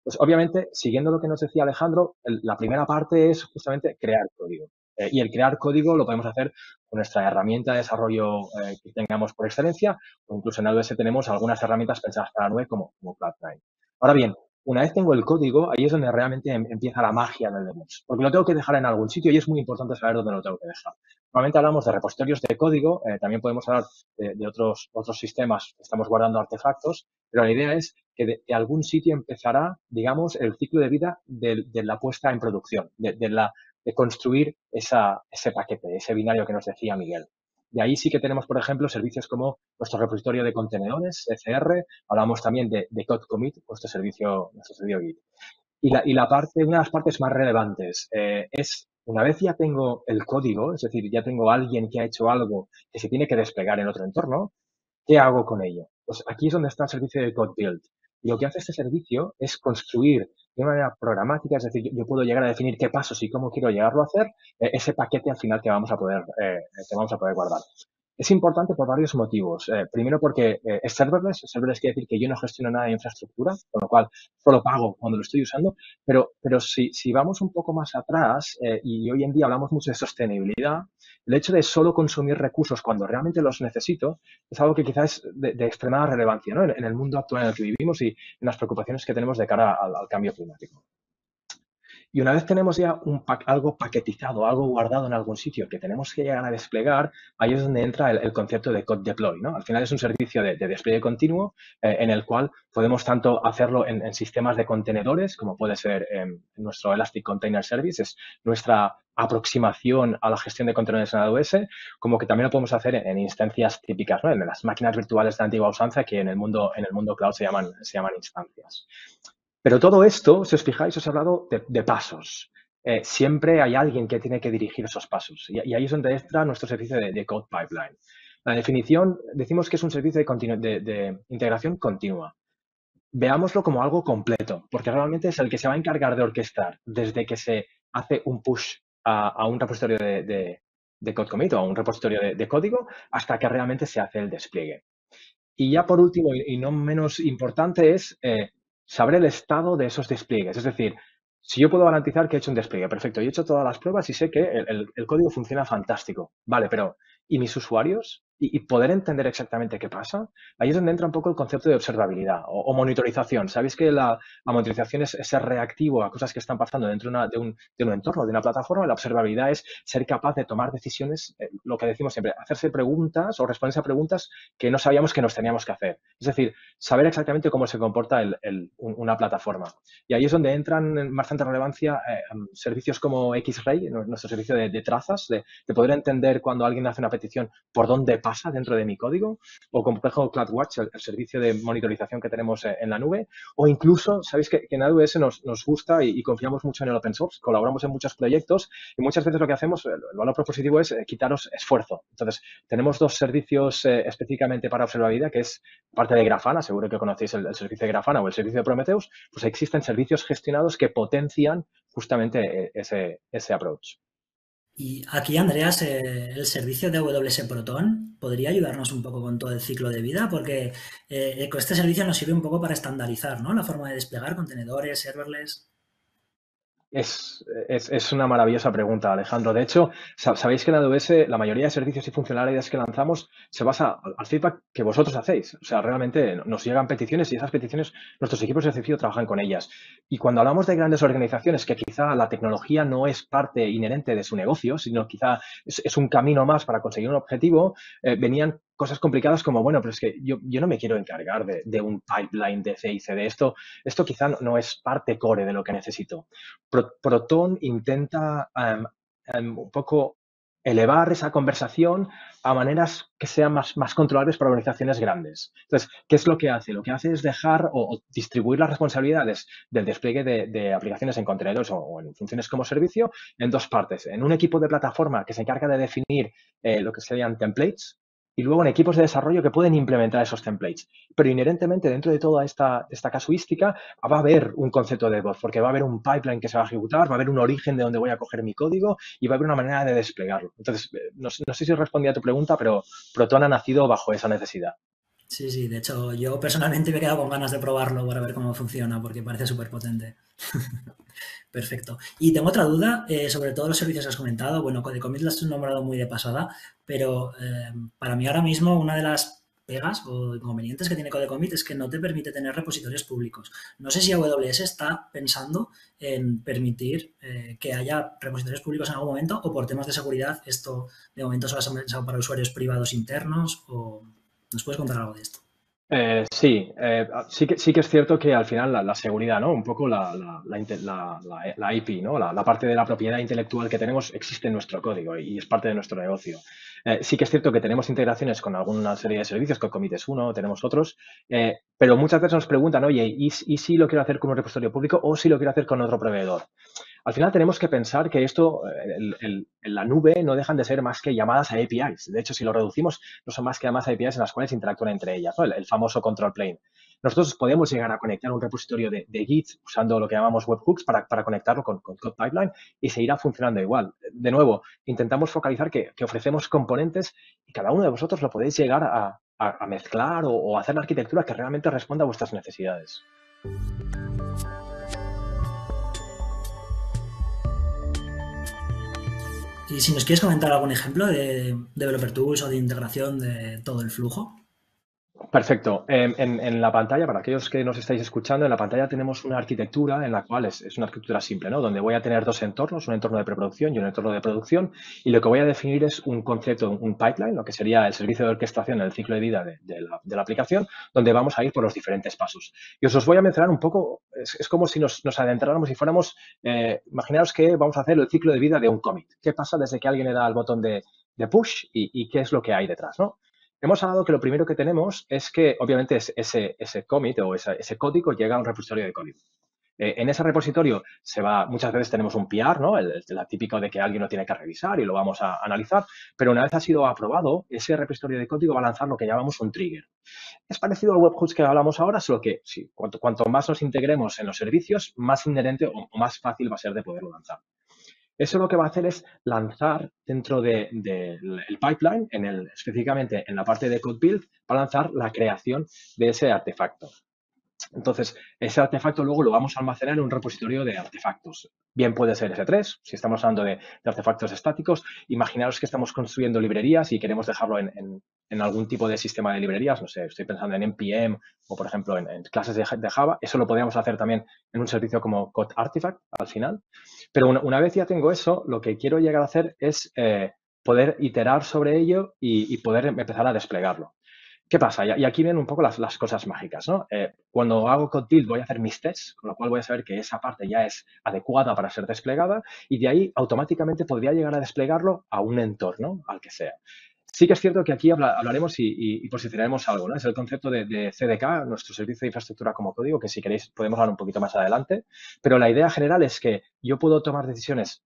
Pues obviamente, siguiendo lo que nos decía Alejandro, la primera parte es justamente crear código. Y el crear código lo podemos hacer con nuestra herramienta de desarrollo que tengamos por excelencia, o incluso en AWS tenemos algunas herramientas pensadas para la nube como Cloud9. Ahora bien, una vez tengo el código, ahí es donde realmente empieza la magia del DevOps, porque lo tengo que dejar en algún sitio y es muy importante saber dónde lo tengo que dejar. Normalmente hablamos de repositorios de código, también podemos hablar de otros sistemas que estamos guardando artefactos, pero la idea es que de algún sitio empezará, digamos, el ciclo de vida de la puesta en producción, de construir ese paquete, ese binario que nos decía Miguel. De ahí sí que tenemos, por ejemplo, servicios como nuestro repositorio de contenedores, ECR, hablamos también de Code Commit, nuestro servicio Git. Una de las partes más relevantes es, una vez ya tengo el código, es decir, ya tengo a alguien que ha hecho algo que se tiene que desplegar en otro entorno, ¿qué hago con ello? Pues aquí es donde está el servicio de Code Build. Y lo que hace este servicio es construir de una manera programática, es decir, yo puedo llegar a definir qué pasos y cómo quiero llegarlo a hacer, ese paquete al final que vamos a poder guardar. Es importante por varios motivos. Primero porque es serverless. Serverless quiere decir que yo no gestiono nada de infraestructura, con lo cual solo pago cuando lo estoy usando. Pero si vamos un poco más atrás, y hoy en día hablamos mucho de sostenibilidad, el hecho de solo consumir recursos cuando realmente los necesito es algo que quizás es de extremada relevancia, ¿no? En el mundo actual en el que vivimos y en las preocupaciones que tenemos de cara al cambio climático. Y una vez tenemos ya algo paquetizado, algo guardado en algún sitio que tenemos que llegar a desplegar, ahí es donde entra el concepto de Code Deploy, ¿no? Al final es un servicio de despliegue continuo en el cual podemos tanto hacerlo en sistemas de contenedores, como puede ser nuestro Elastic Container Service, es nuestra aproximación a la gestión de contenedores en AWS, como que también lo podemos hacer en instancias típicas, ¿no? En las máquinas virtuales de antigua usanza que en el mundo cloud se llaman instancias. Pero todo esto, si os fijáis, os he hablado de pasos. Siempre hay alguien que tiene que dirigir esos pasos. Y ahí es donde entra nuestro servicio de Code Pipeline. La definición, decimos que es un servicio de integración continua. Veámoslo como algo completo, porque realmente es el que se va a encargar de orquestar desde que se hace un push a un repositorio de Code Commit o a un repositorio de código hasta que realmente se hace el despliegue. Y ya por último, y no menos importante, es saber el estado de esos despliegues. Es decir, si yo puedo garantizar que he hecho un despliegue, perfecto, yo he hecho todas las pruebas y sé que el código funciona fantástico. Vale, pero y mis usuarios y poder entender exactamente qué pasa, ahí es donde entra un poco el concepto de observabilidad o monitorización. Sabéis que la monitorización es ser reactivo a cosas que están pasando dentro de un entorno, de una plataforma. La observabilidad es ser capaz de tomar decisiones, lo que decimos siempre, hacerse preguntas o responderse a preguntas que no sabíamos que nos teníamos que hacer. Es decir, saber exactamente cómo se comporta una plataforma. Y ahí es donde entran en bastante relevancia servicios como Xray, nuestro servicio de trazas, de poder entender cuando alguien hace una petición por dónde pasa dentro de mi código, o como por ejemplo CloudWatch, el servicio de monitorización que tenemos en la nube, o incluso, sabéis que en AWS nos gusta y confiamos mucho en el open source, colaboramos en muchos proyectos y muchas veces lo que hacemos, el valor propositivo es quitaros esfuerzo. Entonces, tenemos dos servicios específicamente para observabilidad, que es parte de Grafana, seguro que conocéis el servicio de Grafana o el servicio de Prometheus, pues existen servicios gestionados que potencian justamente ese approach. Y aquí, Andreas, el servicio de AWS Proton podría ayudarnos un poco con todo el ciclo de vida, porque con este servicio nos sirve un poco para estandarizar, ¿no? La forma de desplegar contenedores, serverless. Es una maravillosa pregunta, Alejandro. De hecho, sabéis que en AWS la mayoría de servicios y funcionalidades que lanzamos se basa al feedback que vosotros hacéis. O sea, realmente nos llegan peticiones y esas peticiones nuestros equipos de servicio trabajan con ellas. Y cuando hablamos de grandes organizaciones que quizá la tecnología no es parte inherente de su negocio, sino quizá es un camino más para conseguir un objetivo, venían cosas complicadas como, bueno, pero es que yo no me quiero encargar de un pipeline de CICD. Esto quizá no es parte core de lo que necesito. Proton intenta un poco elevar esa conversación a maneras que sean más controlables para organizaciones grandes. Entonces, ¿qué es lo que hace? Lo que hace es dejar o distribuir las responsabilidades del despliegue de aplicaciones en contenedores o en funciones como servicio en dos partes. En un equipo de plataforma que se encarga de definir lo que serían templates, y luego en equipos de desarrollo que pueden implementar esos templates. Pero inherentemente dentro de toda esta casuística va a haber un concepto de DevOps, porque va a haber un pipeline que se va a ejecutar, va a haber un origen de donde voy a coger mi código y va a haber una manera de desplegarlo. Entonces, no sé si respondí a tu pregunta, pero Proton ha nacido bajo esa necesidad. Sí, sí, de hecho, yo personalmente me he quedado con ganas de probarlo para ver cómo funciona, porque parece súper potente. Perfecto. Y tengo otra duda sobre todos los servicios que has comentado. Bueno, Codecommit lo has nombrado muy de pasada, pero para mí ahora mismo una de las pegas o inconvenientes que tiene Codecommit es que no te permite tener repositorios públicos. No sé si AWS está pensando en permitir que haya repositorios públicos en algún momento o por temas de seguridad esto de momento solo se ha pensado para usuarios privados internos o ¿nos puedes contar algo de esto? Sí que es cierto que al final la seguridad, ¿no? Un poco la IP, ¿no? La parte de la propiedad intelectual que tenemos existe en nuestro código y es parte de nuestro negocio. Sí que es cierto que tenemos integraciones con alguna serie de servicios, con Commit uno, tenemos otros, pero muchas veces nos preguntan, oye, ¿y si lo quiero hacer con un repositorio público o si lo quiero hacer con otro proveedor? Al final tenemos que pensar que esto, en la nube, no dejan de ser más que llamadas a APIs. De hecho, si lo reducimos, no son más que llamadas a APIs en las cuales interactúan entre ellas, ¿no? El famoso control plane. Nosotros podemos llegar a conectar un repositorio de Git usando lo que llamamos webhooks para conectarlo con Code Pipeline y seguirá funcionando igual. De nuevo, intentamos focalizar que ofrecemos componentes y cada uno de vosotros lo podéis llegar a mezclar o hacer la arquitectura que realmente responda a vuestras necesidades. Y si nos quieres comentar algún ejemplo de Developer Tools o de integración de todo el flujo. Perfecto. En la pantalla, para aquellos que nos estáis escuchando, en la pantalla tenemos una arquitectura en la cual es una arquitectura simple, ¿no? Donde voy a tener dos entornos, un entorno de preproducción y un entorno de producción, y lo que voy a definir es un concepto, un pipeline, lo que sería el servicio de orquestación, el ciclo de vida de la aplicación, donde vamos a ir por los diferentes pasos. Y os voy a mencionar un poco, es como si nos adentráramos y fuéramos, imaginaos que vamos a hacer el ciclo de vida de un commit. ¿Qué pasa desde que alguien le da al botón de push y qué es lo que hay detrás, ¿no? Hemos hablado que lo primero que tenemos es que, obviamente, ese commit o ese código llega a un repositorio de código. En ese repositorio muchas veces tenemos un PR, ¿no? La típica de que alguien lo tiene que revisar y lo vamos a analizar, pero una vez ha sido aprobado, ese repositorio de código va a lanzar lo que llamamos un trigger. Es parecido al webhooks que hablamos ahora, solo que sí, cuanto más nos integremos en los servicios, más inherente o más fácil va a ser de poderlo lanzar. Eso lo que va a hacer es lanzar dentro del pipeline, específicamente en la parte de code build, va a lanzar la creación de ese artefacto. Entonces, ese artefacto luego lo vamos a almacenar en un repositorio de artefactos. Bien puede ser S3, si estamos hablando de artefactos estáticos. Imaginaros que estamos construyendo librerías y queremos dejarlo en algún tipo de sistema de librerías. No sé, estoy pensando en NPM o, por ejemplo, en clases de Java. Eso lo podríamos hacer también en un servicio como Code Artifact al final. Pero una vez ya tengo eso, lo que quiero llegar a hacer es poder iterar sobre ello y poder empezar a desplegarlo. ¿Qué pasa? Y aquí vienen un poco las cosas mágicas, ¿no? Cuando hago code build voy a hacer mis tests, con lo cual voy a saber que esa parte ya es adecuada para ser desplegada y de ahí automáticamente podría llegar a desplegarlo a un entorno, al que sea. Sí que es cierto que aquí hablaremos y posicionaremos algo, ¿no? Es el concepto de CDK, nuestro servicio de infraestructura como código, que si queréis podemos hablar un poquito más adelante, pero la idea general es que yo puedo tomar decisiones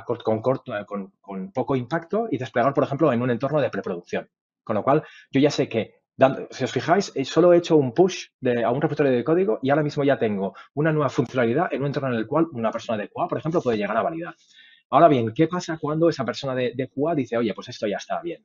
con poco impacto y desplegar, por ejemplo, en un entorno de preproducción. Con lo cual, yo ya sé que, si os fijáis, solo he hecho un push a un repositorio de código y ahora mismo ya tengo una nueva funcionalidad en un entorno en el cual una persona de QA, por ejemplo, puede llegar a validar. Ahora bien, ¿qué pasa cuando esa persona de QA dice, oye, pues esto ya está bien?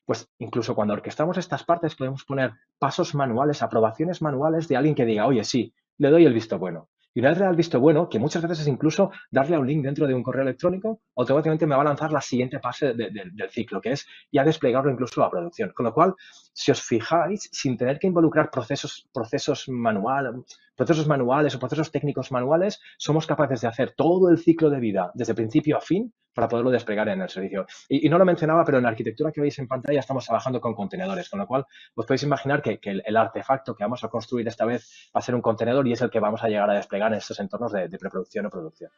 Pues incluso cuando orquestamos estas partes podemos poner pasos manuales, aprobaciones manuales de alguien que diga, oye, sí, le doy el visto bueno. Y una vez le da el visto bueno, que muchas veces es incluso darle a un link dentro de un correo electrónico, automáticamente me va a lanzar la siguiente fase del ciclo, que es ya desplegarlo incluso a producción. Con lo cual, si os fijáis, sin tener que involucrar procesos manuales o procesos técnicos manuales, somos capaces de hacer todo el ciclo de vida desde principio a fin para poderlo desplegar en el servicio. Y no lo mencionaba, pero en la arquitectura que veis en pantalla estamos trabajando con contenedores, con lo cual os podéis imaginar que el artefacto que vamos a construir esta vez va a ser un contenedor y es el que vamos a llegar a desplegar en estos entornos de preproducción o producción.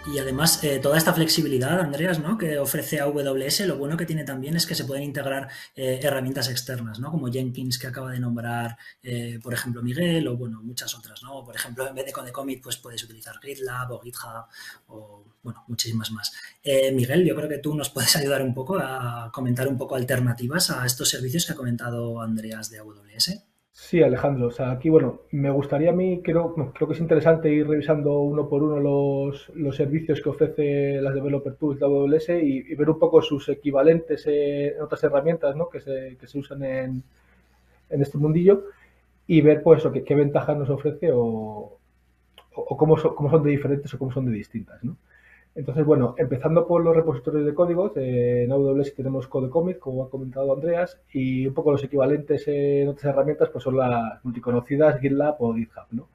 Y además, toda esta flexibilidad, Andreas, ¿no?, que ofrece AWS, lo bueno que tiene también es que se pueden integrar herramientas externas, ¿no?, como Jenkins, que acaba de nombrar, por ejemplo, Miguel, o bueno, muchas otras, ¿no? Por ejemplo, en vez de Codecommit, pues puedes utilizar GitLab o GitHub o, bueno, muchísimas más. Miguel, yo creo que tú nos puedes ayudar un poco a comentar un poco alternativas a estos servicios que ha comentado Andreas de AWS. Sí, Alejandro, o sea, aquí, bueno, me gustaría a mí, creo que es interesante ir revisando uno por uno los servicios que ofrece las Developer Tools de AWS y ver un poco sus equivalentes en otras herramientas, ¿no?, que se usan en este mundillo y ver, pues, qué ventajas nos ofrece o cómo son de diferentes o cómo son de distintas, ¿no? Entonces, bueno, empezando por los repositorios de códigos, en AWS tenemos Codecommit, como ha comentado Andreas, y un poco los equivalentes en otras herramientas pues son las multiconocidas GitLab o GitHub, ¿no?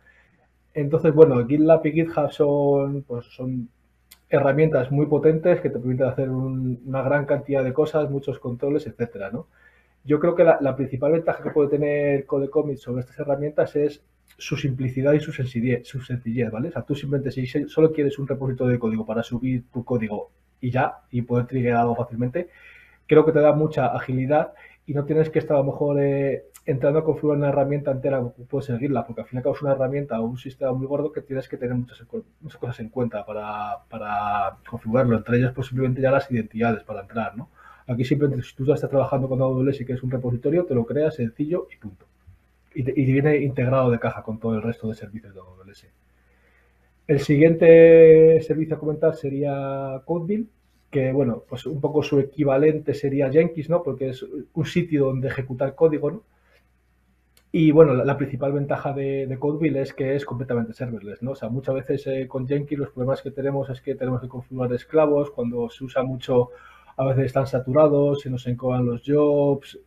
Entonces, bueno, GitLab y GitHub son herramientas muy potentes que te permiten hacer una gran cantidad de cosas, muchos controles, etcétera, ¿no? Yo creo que la principal ventaja que puede tener Codecommit sobre estas herramientas es su simplicidad y su sencillez, ¿vale? O sea, tú simplemente si solo quieres un repositorio de código para subir tu código y ya, y poder trigger algo fácilmente, creo que te da mucha agilidad y no tienes que estar a lo mejor entrando a configurar una herramienta entera como puede seguirla, porque al fin y al cabo es una herramienta o un sistema muy gordo que tienes que tener muchas cosas en cuenta para configurarlo, entre ellas posiblemente ya las identidades para entrar, ¿no? Aquí simplemente si tú ya estás trabajando con AWS y quieres un repositorio, te lo creas sencillo y punto. Y viene integrado de caja con todo el resto de servicios de AWS. El siguiente servicio a comentar sería CodeBuild, que bueno, pues un poco su equivalente sería Jenkins, ¿no? Porque es un sitio donde ejecutar código, ¿no? Y bueno, la principal ventaja de CodeBuild es que es completamente serverless, ¿no? O sea, muchas veces con Jenkins los problemas que tenemos es que tenemos que configurar esclavos, cuando se usa mucho a veces están saturados, se nos encoban los jobs.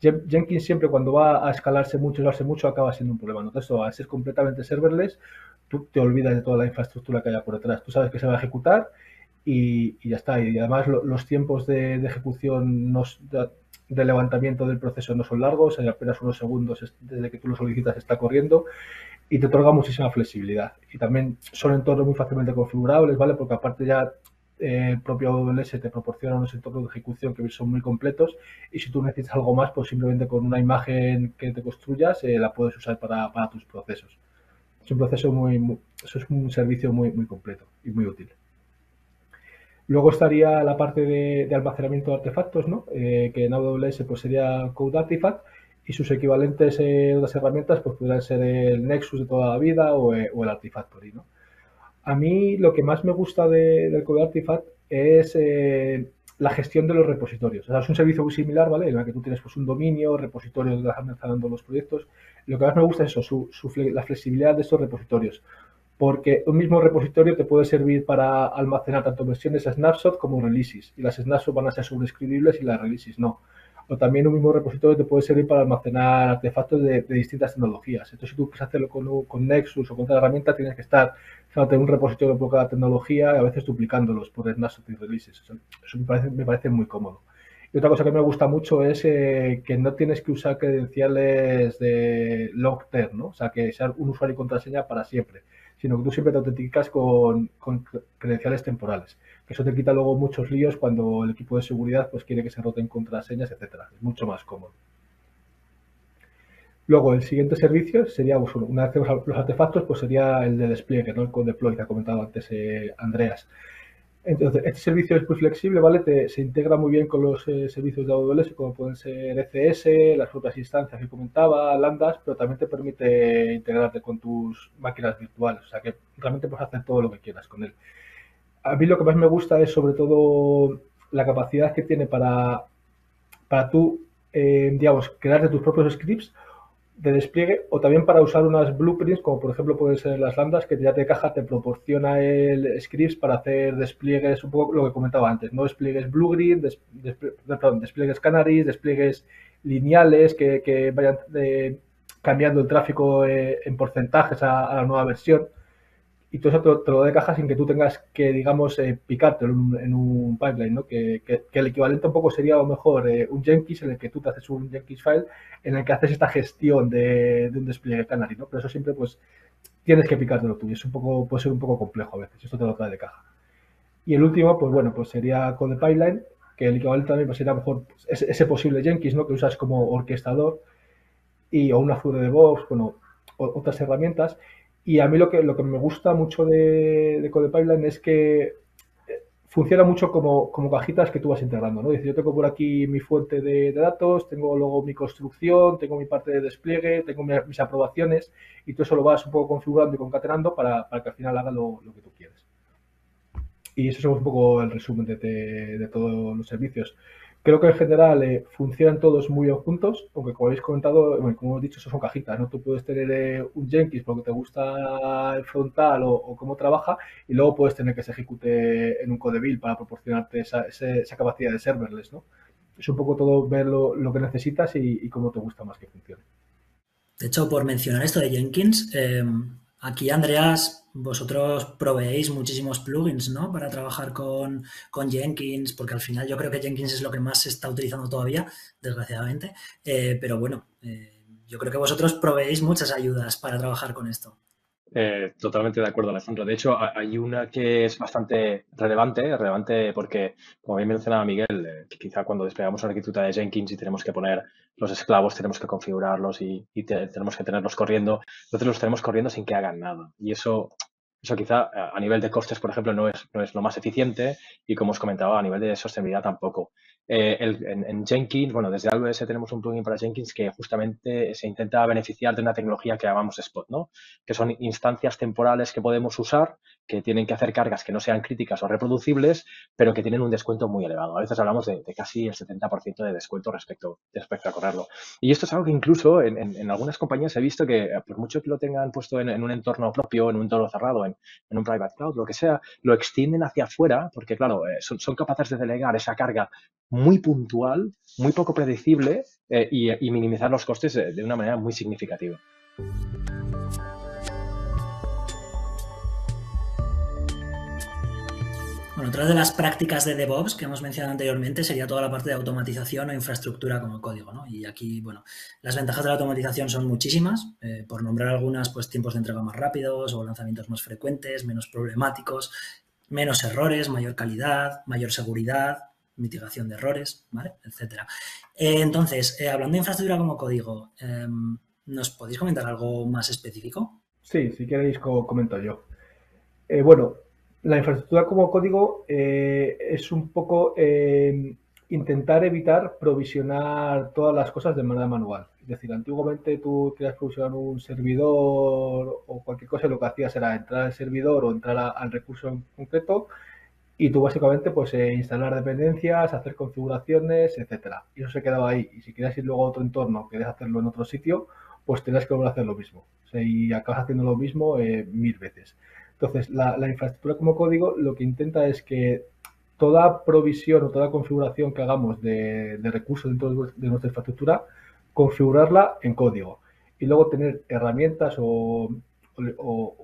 Jenkins siempre cuando va a escalarse mucho, acaba siendo un problema. Entonces, al ser completamente serverless, tú te olvidas de toda la infraestructura que haya por detrás. Tú sabes que se va a ejecutar y ya está. Y además los tiempos de ejecución de levantamiento del proceso no son largos, hay apenas unos segundos desde que tú lo solicitas está corriendo y te otorga muchísima flexibilidad. Y también son entornos muy fácilmente configurables, ¿vale? Porque aparte ya el propio AWS te proporciona unos entornos de ejecución que son muy completos y si tú necesitas algo más, pues simplemente con una imagen que te construyas la puedes usar para tus procesos. Es un proceso eso es un servicio muy completo y muy útil. Luego estaría la parte de almacenamiento de artefactos, ¿no? Que en AWS pues sería Code Artifact y sus equivalentes en otras herramientas pues podrían ser el Nexus de toda la vida o el Artifactory, ¿no? A mí lo que más me gusta del Code Artifact es la gestión de los repositorios. O sea, es un servicio muy similar, ¿vale? En el que tú tienes pues, un dominio, repositorios donde están instalando los proyectos. Lo que más me gusta es eso, la flexibilidad de estos repositorios. Porque un mismo repositorio te puede servir para almacenar tanto versiones snapshot como releases. Y las snapshot van a ser sobreescribibles y las releases no. O también un mismo repositorio te puede servir para almacenar artefactos de distintas tecnologías. Entonces, si tú quieres hacerlo con Nexus o con otra herramienta, tienes que estar tener un repositorio por cada tecnología y a veces duplicándolos por snapshot y releases. Eso me parece muy cómodo. Y otra cosa que me gusta mucho es que no tienes que usar credenciales de long term, ¿no? O sea, que sea un usuario y contraseña para siempre, sino que tú siempre te autenticas con credenciales temporales. Que eso te quita luego muchos líos cuando el equipo de seguridad pues quiere que se roten contraseñas, etcétera. Es mucho más cómodo. Luego, el siguiente servicio sería, pues, una vez tenemos los artefactos, pues sería el de despliegue, ¿no? El code deploy que ha comentado antes Andreas. Entonces, este servicio es muy flexible, ¿vale? Se integra muy bien con los servicios de AWS, como pueden ser ECS, las propias instancias que comentaba, Lambdas, pero también te permite integrarte con tus máquinas virtuales. O sea que realmente puedes hacer todo lo que quieras con él. A mí lo que más me gusta es sobre todo la capacidad que tiene para tú, digamos, crearte tus propios scripts de despliegue o también para usar unas blueprints, como por ejemplo pueden ser las lambdas, que ya de caja te proporciona el scripts para hacer despliegues, un poco lo que comentaba antes, no despliegues blue green, despliegues canaries, despliegues lineales que vayan cambiando el tráfico en porcentajes a la nueva versión. Y todo eso te lo da de caja sin que tú tengas que, digamos, picarte en un pipeline, ¿no? Que el equivalente un poco sería a lo mejor un Jenkins en el que tú te haces un Jenkins file en el que haces esta gestión de un despliegue Canary, ¿no? Pero eso siempre, pues, tienes que picártelo tú y es puede ser un poco complejo a veces. Esto te lo trae de caja. Y el último, pues bueno, pues sería Code Pipeline, que el equivalente también pues, sería a lo mejor ese posible Jenkins, ¿no? Que usas como orquestador o una Azure DevOps, bueno, otras herramientas. Y a mí lo que me gusta mucho de Code Pipeline es que funciona mucho como cajitas que tú vas integrando, ¿no? Dice, yo tengo por aquí mi fuente de datos, tengo luego mi construcción, tengo mi parte de despliegue, tengo mis aprobaciones y tú eso lo vas un poco configurando y concatenando para que al final haga lo que tú quieres. Y eso es un poco el resumen de todos los servicios. Creo que en general funcionan todos muy bien juntos, aunque como habéis comentado, bueno, como hemos dicho, eso son cajitas, ¿no? Tú puedes tener un Jenkins porque te gusta el frontal o cómo trabaja y luego puedes tener que se ejecute en un code build para proporcionarte esa capacidad de serverless, ¿no? Es un poco todo ver lo que necesitas y cómo te gusta más que funcione. De hecho, por mencionar esto de Jenkins, aquí, Andreas, vosotros proveéis muchísimos plugins, ¿no? Para trabajar con Jenkins, porque al final yo creo que Jenkins es lo que más se está utilizando todavía, desgraciadamente. Pero bueno, yo creo que vosotros proveéis muchas ayudas para trabajar con esto. Totalmente de acuerdo, Alejandro. De hecho, hay una que es bastante relevante porque, como bien mencionaba Miguel, que quizá cuando desplegamos una arquitectura de Jenkins y tenemos que poner los esclavos, tenemos que configurarlos y tenemos que tenerlos corriendo, entonces los tenemos corriendo sin que hagan nada. Y eso quizá a nivel de costes, por ejemplo, no es lo más eficiente y, como os comentaba, a nivel de sostenibilidad tampoco. En Jenkins, bueno, desde AWS tenemos un plugin para Jenkins que justamente se intenta beneficiar de una tecnología que llamamos Spot, ¿no? Que son instancias temporales que podemos usar, que tienen que hacer cargas que no sean críticas o reproducibles, pero que tienen un descuento muy elevado. A veces hablamos de casi el 70% de descuento respecto a correrlo. Y esto es algo que incluso en algunas compañías he visto que, por mucho que lo tengan puesto en un entorno propio, en un entorno cerrado, en un private cloud, lo que sea, lo extienden hacia afuera porque, claro, son capaces de delegar esa carga muy puntual, muy poco predecible y minimizar los costes de una manera muy significativa. Bueno, otra de las prácticas de DevOps que hemos mencionado anteriormente sería toda la parte de automatización o infraestructura como código, ¿no? Y aquí, bueno, las ventajas de la automatización son muchísimas. Por nombrar algunas, pues tiempos de entrega más rápidos o lanzamientos más frecuentes, menos problemáticos, menos errores, mayor calidad, mayor seguridad, mitigación de errores, ¿vale? Etcétera. Entonces, hablando de infraestructura como código, ¿nos podéis comentar algo más específico? Sí, si queréis comento yo. Bueno, la infraestructura como código es un poco intentar evitar provisionar todas las cosas de manera manual. Es decir, antiguamente tú querías provisionar un servidor o cualquier cosa y lo que hacías era entrar al servidor o entrar al recurso en concreto y tú básicamente pues instalar dependencias, hacer configuraciones, etcétera. Y eso se quedaba ahí. Y si quieres ir luego a otro entorno, quieres hacerlo en otro sitio, pues tienes que volver a hacer lo mismo. O sea, y acabas haciendo lo mismo 1000 veces. Entonces, la infraestructura como código lo que intenta es que toda provisión o toda configuración que hagamos de recursos dentro de nuestra infraestructura, configurarla en código. Y luego tener herramientas o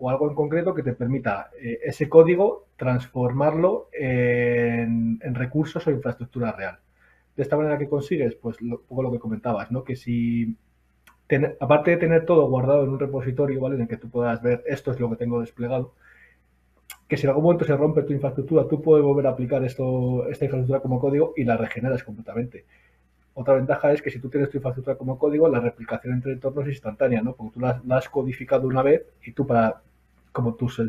algo en concreto que te permita ese código transformarlo en recursos o infraestructura real. De esta manera que consigues, pues un poco lo que comentabas, ¿no? Que si, aparte de tener todo guardado en un repositorio, ¿vale? En el que tú puedas ver esto es lo que tengo desplegado, que si en algún momento se rompe tu infraestructura, tú puedes volver a aplicar esta infraestructura como código y la regeneras completamente. Otra ventaja es que si tú tienes tu infraestructura como código, la replicación entre entornos es instantánea, ¿no? Porque tú la has codificado una vez y tú como tus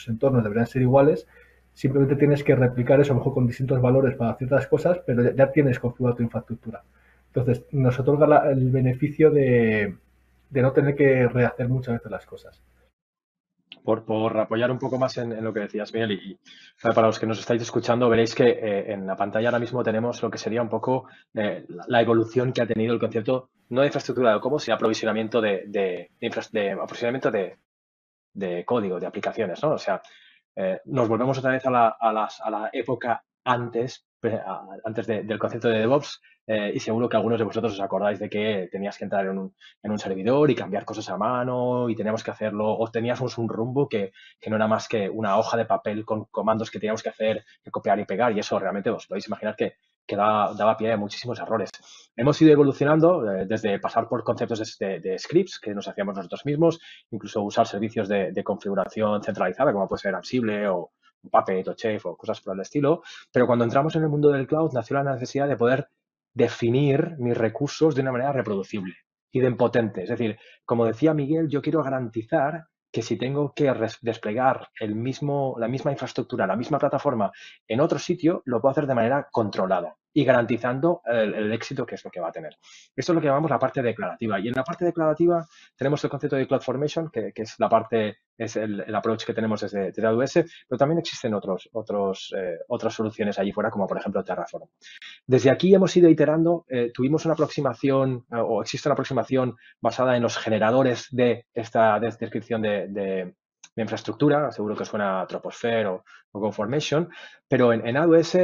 entornos deberían ser iguales, simplemente tienes que replicar eso, a lo mejor con distintos valores para ciertas cosas, pero ya tienes configurada tu infraestructura. Entonces, nos otorga el beneficio de no tener que rehacer muchas veces las cosas. Por apoyar un poco más en lo que decías, Miguel, y para los que nos estáis escuchando, veréis que en la pantalla ahora mismo tenemos lo que sería un poco la evolución que ha tenido el concepto, no de infraestructura de cómo, sino aprovisionamiento aprovisionamiento de código, de aplicaciones, ¿no? O sea, nos volvemos otra vez a la época antes del concepto de DevOps, y seguro que algunos de vosotros os acordáis de que tenías que entrar en un servidor y cambiar cosas a mano y teníamos que hacerlo, o teníamos un rumbo que no era más que una hoja de papel con comandos que teníamos que hacer, que copiar y pegar, y eso realmente os podéis imaginar que daba pie a muchísimos errores. Hemos ido evolucionando desde pasar por conceptos de scripts que nos hacíamos nosotros mismos, incluso usar servicios de configuración centralizada, como puede ser Ansible o Puppet o Chef o cosas por el estilo. Pero cuando entramos en el mundo del cloud, nació la necesidad de poder definir mis recursos de una manera reproducible y de potente. Es decir, como decía Miguel, yo quiero garantizar que si tengo que desplegar la misma infraestructura, la misma plataforma en otro sitio, lo puedo hacer de manera controlada y garantizando el éxito que es lo que va a tener. Esto es lo que llamamos la parte declarativa. Y en la parte declarativa tenemos el concepto de CloudFormation, que es la parte, es el approach que tenemos desde AWS, pero también existen otras soluciones allí fuera, como por ejemplo Terraform. Desde aquí hemos ido iterando, tuvimos una aproximación, o existe una aproximación basada en los generadores de esta descripción de infraestructura, seguro que suena a Troposphere o CloudFormation, pero en AWS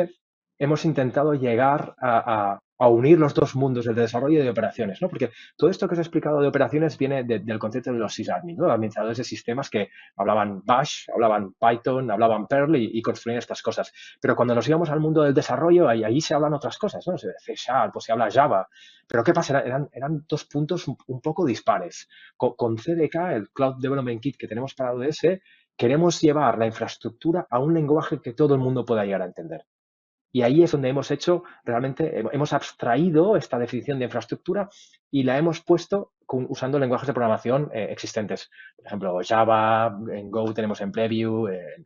hemos intentado llegar a unir los dos mundos del desarrollo y de operaciones, ¿no? Porque todo esto que os he explicado de operaciones viene del concepto de los sysadmin, ¿no? Administradores de sistemas que hablaban Bash, hablaban Python, hablaban Perl y construían estas cosas. Pero cuando nos íbamos al mundo del desarrollo, ahí se hablan otras cosas, ¿no? Se dice C#, pues se habla Java. Pero ¿qué pasa? Eran dos puntos un poco dispares. Con CDK, el Cloud Development Kit que tenemos para AWS, queremos llevar la infraestructura a un lenguaje que todo el mundo pueda llegar a entender. Y ahí es donde hemos abstraído esta definición de infraestructura y la hemos puesto usando lenguajes de programación existentes. Por ejemplo, Java, en Go tenemos en Preview, en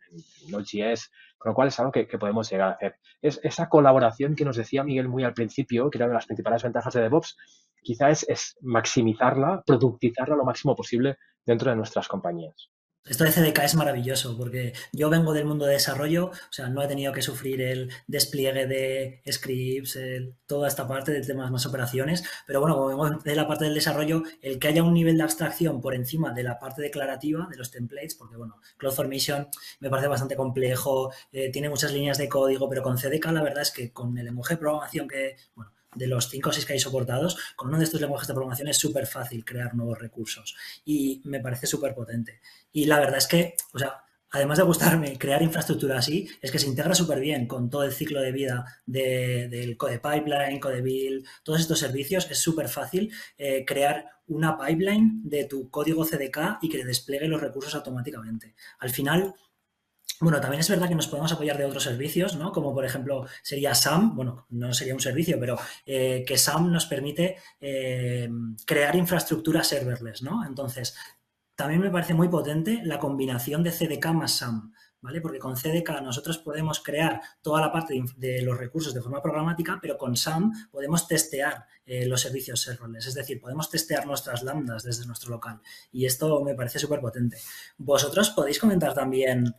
Node.js, con lo cual es algo que podemos llegar a hacer. Es esa colaboración que nos decía Miguel muy al principio, que era una de las principales ventajas de DevOps, quizá es maximizarla, productizarla lo máximo posible dentro de nuestras compañías. Esto de CDK es maravilloso porque yo vengo del mundo de desarrollo, o sea, no he tenido que sufrir el despliegue de scripts, toda esta parte de temas más operaciones, pero bueno, como vengo de la parte del desarrollo, el que haya un nivel de abstracción por encima de la parte declarativa, de los templates, porque bueno, CloudFormation me parece bastante complejo, tiene muchas líneas de código, pero con CDK la verdad es que con el lenguaje de programación que, bueno, de los 5 o 6 que hay soportados, con uno de estos lenguajes de programación es súper fácil crear nuevos recursos y me parece súper potente. Y la verdad es que, o sea, además de gustarme crear infraestructura así, es que se integra súper bien con todo el ciclo de vida del Code Pipeline, Code Build, todos estos servicios. Es súper fácil crear una pipeline de tu código CDK y que despliegue los recursos automáticamente. Al final, bueno, también es verdad que nos podemos apoyar de otros servicios, ¿no? Como por ejemplo sería SAM, bueno, no sería un servicio, pero que SAM nos permite crear infraestructura serverless, ¿no? Entonces, también me parece muy potente la combinación de CDK más SAM, ¿vale? Porque con CDK nosotros podemos crear toda la parte de los recursos de forma programática, pero con SAM podemos testear los servicios serverless, es decir, podemos testear nuestras lambdas desde nuestro local y esto me parece súper potente. ¿Vosotros podéis comentar también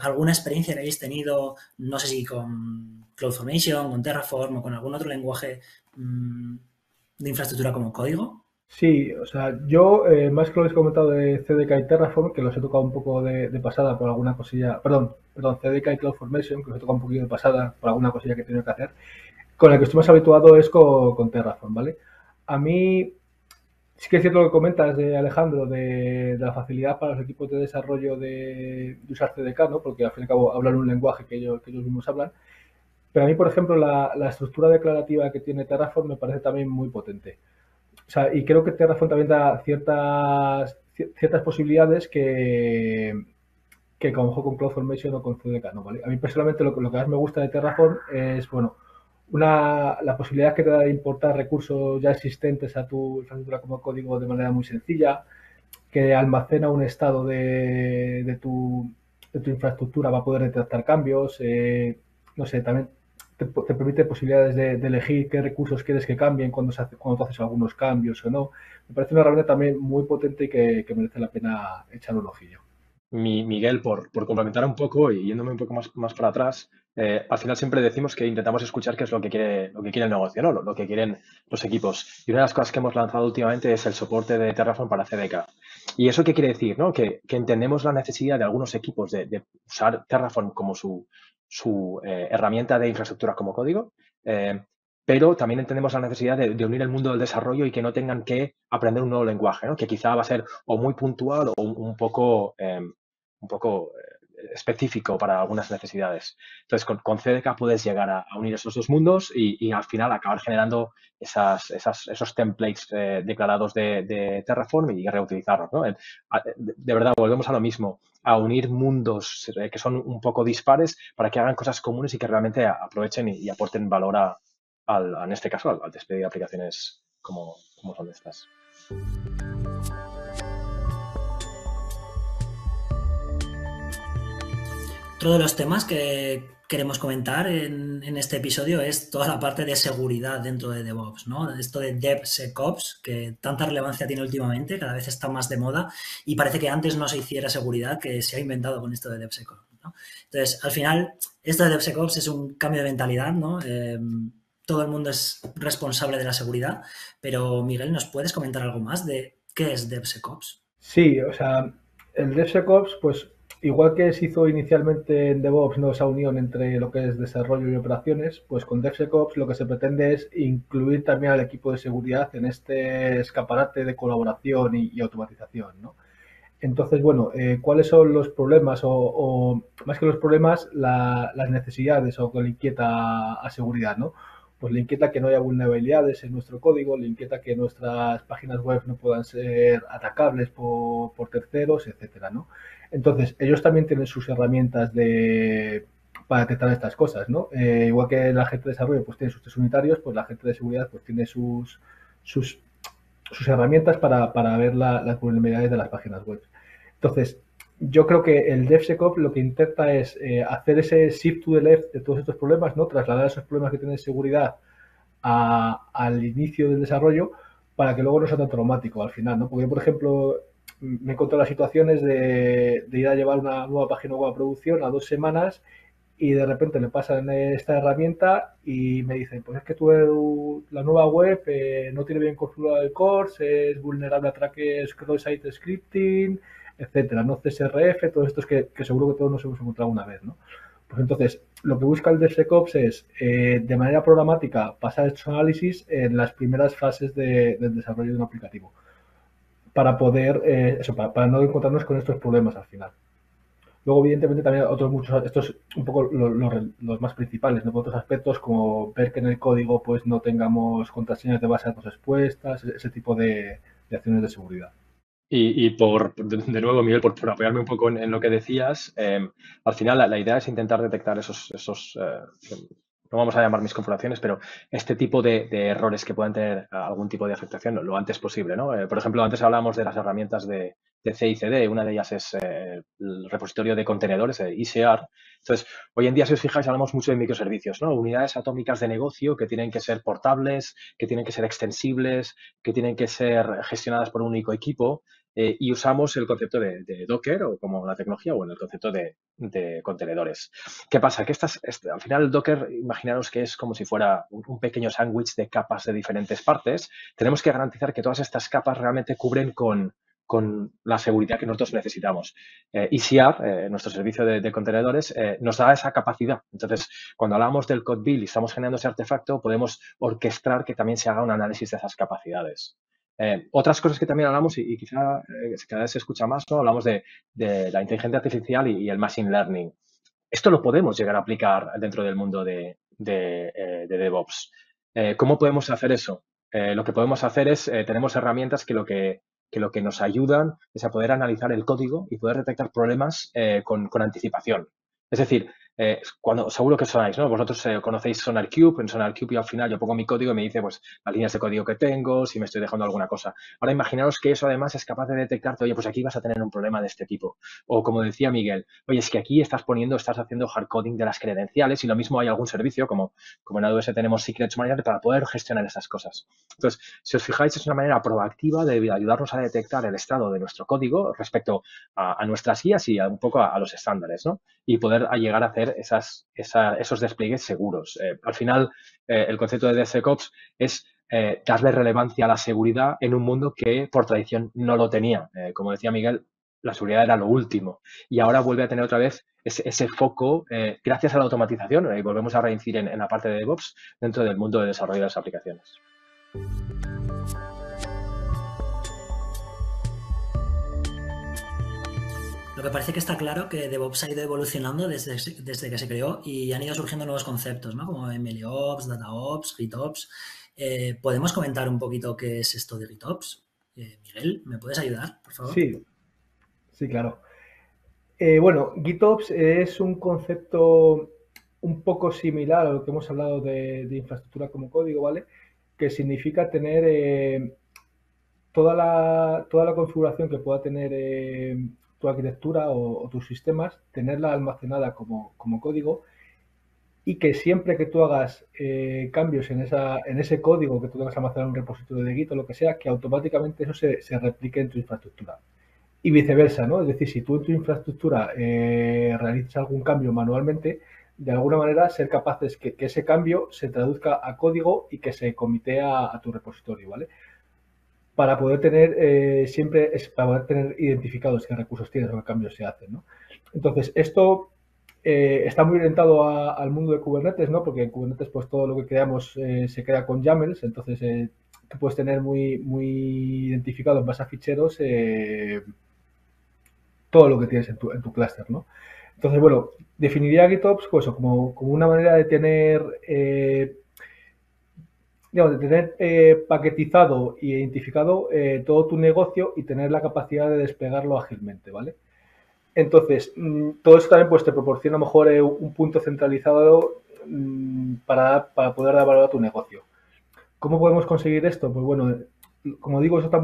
alguna experiencia que hayáis tenido, no sé si con CloudFormation, con Terraform o con algún otro lenguaje de infraestructura como código? Sí, o sea, yo más que lo habéis comentado de CDK y Terraform, que los he tocado un poco de pasada por alguna cosilla, perdón, CDK y CloudFormation, que los he tocado un poquito de pasada por alguna cosilla que he tenido que hacer, con el que estoy más habituado es con Terraform, ¿vale? A mí sí que es cierto lo que comentas de Alejandro, de la facilidad para los equipos de desarrollo de usar CDK, ¿no? Porque al fin y al cabo hablan un lenguaje que ellos mismos hablan. Pero a mí, por ejemplo, la estructura declarativa que tiene Terraform me parece también muy potente. O sea, y creo que Terraform también da ciertas posibilidades que a lo mejor con CloudFormation o con CDK no, ¿vale? A mí personalmente lo que más me gusta de Terraform es, bueno, la posibilidad que te da de importar recursos ya existentes a tu infraestructura como código de manera muy sencilla, que almacena un estado de tu infraestructura va a poder detectar cambios, no sé, también te permite posibilidades de elegir qué recursos quieres que cambien cuando tú haces algunos cambios o no. Me parece una herramienta también muy potente y que merece la pena echar un ojillo. Miguel, por complementar un poco y yéndome un poco más para atrás, al final siempre decimos que intentamos escuchar qué es lo que quiere el negocio, ¿no? Lo que quieren los equipos. Y una de las cosas que hemos lanzado últimamente es el soporte de Terraform para CDK. ¿Y eso qué quiere decir, no? Que entendemos la necesidad de algunos equipos de usar Terraform como su herramienta de infraestructura como código, pero también entendemos la necesidad de unir el mundo del desarrollo y que no tengan que aprender un nuevo lenguaje, ¿no? Que quizá va a ser o muy puntual o un poco específico para algunas necesidades. Entonces, con CDK puedes llegar a unir esos dos mundos y al final acabar generando esos templates declarados de Terraform y reutilizarlos, ¿no? De verdad, volvemos a lo mismo, a unir mundos que son un poco dispares para que hagan cosas comunes y que realmente aprovechen y aporten valor en este caso, al despedir aplicaciones como son estas. Otro de los temas que queremos comentar en este episodio es toda la parte de seguridad dentro de DevOps, ¿no? Esto de DevSecOps, que tanta relevancia tiene últimamente, cada vez está más de moda y parece que antes no se hiciera seguridad que se ha inventado con esto de DevSecOps, ¿no? Entonces, al final, esto de DevSecOps es un cambio de mentalidad, ¿no? Todo el mundo es responsable de la seguridad, pero Miguel, ¿nos puedes comentar algo más de qué es DevSecOps? Sí, o sea, el DevSecOps, pues igual que se hizo inicialmente en DevOps, no esa unión entre lo que es desarrollo y operaciones, pues con DevSecOps lo que se pretende es incluir también al equipo de seguridad en este escaparate de colaboración y automatización, ¿no? Entonces, bueno, ¿cuáles son los problemas o más que los problemas, las necesidades o que le inquieta a seguridad, ¿no? Pues le inquieta que no haya vulnerabilidades en nuestro código, le inquieta que nuestras páginas web no puedan ser atacables por terceros, etcétera, ¿no? Entonces, ellos también tienen sus herramientas para detectar estas cosas, ¿no? Igual que la gente de desarrollo pues tiene sus test unitarios, pues la gente de seguridad pues tiene sus, sus herramientas para ver las vulnerabilidades de las páginas web. Entonces, yo creo que el DevSecOps lo que intenta es hacer ese shift to the left de todos estos problemas, ¿no? Trasladar esos problemas que tienen seguridad al inicio del desarrollo para que luego no sea tan traumático al final, ¿no? Porque yo, por ejemplo, me he encontrado las situaciones de ir a llevar una nueva página web a producción a 2 semanas y de repente le pasan esta herramienta y me dicen, pues es que la nueva web no tiene bien configurado el core, es vulnerable a ataques cross-site scripting, etcétera, no CSRF, todos estos que seguro que todos nos hemos encontrado una vez, ¿no? Pues entonces, lo que busca el DevSecOps es, de manera programática, pasar estos análisis en las primeras fases del desarrollo de un aplicativo, para poder, para no encontrarnos con estos problemas al final. Luego, evidentemente, también otros muchos, estos un poco los más principales, ¿no? Otros aspectos como ver que en el código pues no tengamos contraseñas de base de datos expuestas, ese tipo de acciones de seguridad. Y de nuevo, Miguel, por apoyarme un poco en lo que decías, al final la idea es intentar detectar esos no vamos a llamar misconfiguraciones, pero este tipo de errores que puedan tener algún tipo de afectación lo antes posible, ¿no? Por ejemplo, antes hablábamos de las herramientas de CI/CD, una de ellas es el repositorio de contenedores, ECR. Entonces, hoy en día, si os fijáis, hablamos mucho de microservicios, ¿no? Unidades atómicas de negocio que tienen que ser portables, que tienen que ser extensibles, que tienen que ser gestionadas por un único equipo. Y usamos el concepto de Docker o como la tecnología o en el concepto de contenedores. ¿Qué pasa? Que al final el Docker, imaginaros que es como si fuera un pequeño sándwich de capas de diferentes partes. Tenemos que garantizar que todas estas capas realmente cubren con la seguridad que nosotros necesitamos. ECR, nuestro servicio de contenedores, nos da esa capacidad. Entonces, cuando hablamos del code build y estamos generando ese artefacto, podemos orquestar que también se haga un análisis de esas capacidades. Otras cosas que también hablamos y quizá cada vez se escucha más, ¿no? Hablamos de la inteligencia artificial y el machine learning. Esto lo podemos llegar a aplicar dentro del mundo de DevOps. ¿Cómo podemos hacer eso? Lo que podemos hacer es, tenemos herramientas que lo que nos ayudan es a poder analizar el código y poder detectar problemas con anticipación. Es decir, seguro que sonáis, ¿no? Vosotros conocéis SonarQube. En SonarQube yo al final yo pongo mi código y me dice pues las líneas de código que tengo, si me estoy dejando alguna cosa. Ahora imaginaos que eso además es capaz de detectarte, oye, pues aquí vas a tener un problema de este tipo. O como decía Miguel, oye, es que aquí estás haciendo hard coding de las credenciales y lo mismo hay algún servicio como en AWS tenemos Secrets Manager para poder gestionar esas cosas. Entonces, si os fijáis, es una manera proactiva de ayudarnos a detectar el estado de nuestro código respecto a nuestras guías y un poco a los estándares, ¿no? Y poder llegar a hacer esos despliegues seguros. Al final, el concepto de DevSecOps es darle relevancia a la seguridad en un mundo que por tradición no lo tenía. Como decía Miguel, la seguridad era lo último y ahora vuelve a tener otra vez ese foco gracias a la automatización y volvemos a reincidir en la parte de DevOps dentro del mundo de desarrollo de las aplicaciones. Lo que parece que está claro que DevOps ha ido evolucionando desde que se creó y han ido surgiendo nuevos conceptos, ¿no? Como MLOps, DataOps, GitOps. ¿Podemos comentar un poquito qué es esto de GitOps? Miguel, ¿me puedes ayudar, por favor? Sí, claro. Bueno, GitOps es un concepto un poco similar a lo que hemos hablado de infraestructura como código, ¿vale? Que significa tener toda la configuración que pueda tener tu arquitectura o tus sistemas, tenerla almacenada como código y que siempre que tú hagas cambios en ese código que tú tengas almacenado en un repositorio de Git o lo que sea, que automáticamente eso se replique en tu infraestructura. Y viceversa, ¿no? Es decir, si tú en tu infraestructura realizas algún cambio manualmente, de alguna manera ser capaces que ese cambio se traduzca a código y que se comitee a tu repositorio, ¿vale? Para poder tener para poder tener identificados qué recursos tienes o qué cambios se hacen, ¿no? Entonces, esto está muy orientado al mundo de Kubernetes, ¿no? Porque en Kubernetes pues todo lo que creamos se crea con YAMLs, entonces tú puedes tener muy identificado en base a ficheros todo lo que tienes en tu clúster, ¿no? Entonces, bueno, definiría GitOps pues, como una manera de tener paquetizado e identificado todo tu negocio y tener la capacidad de desplegarlo ágilmente, ¿vale? Entonces, todo eso también pues, te proporciona a lo mejor un punto centralizado para poder dar valor a tu negocio. ¿Cómo podemos conseguir esto? Pues bueno, como digo, eso está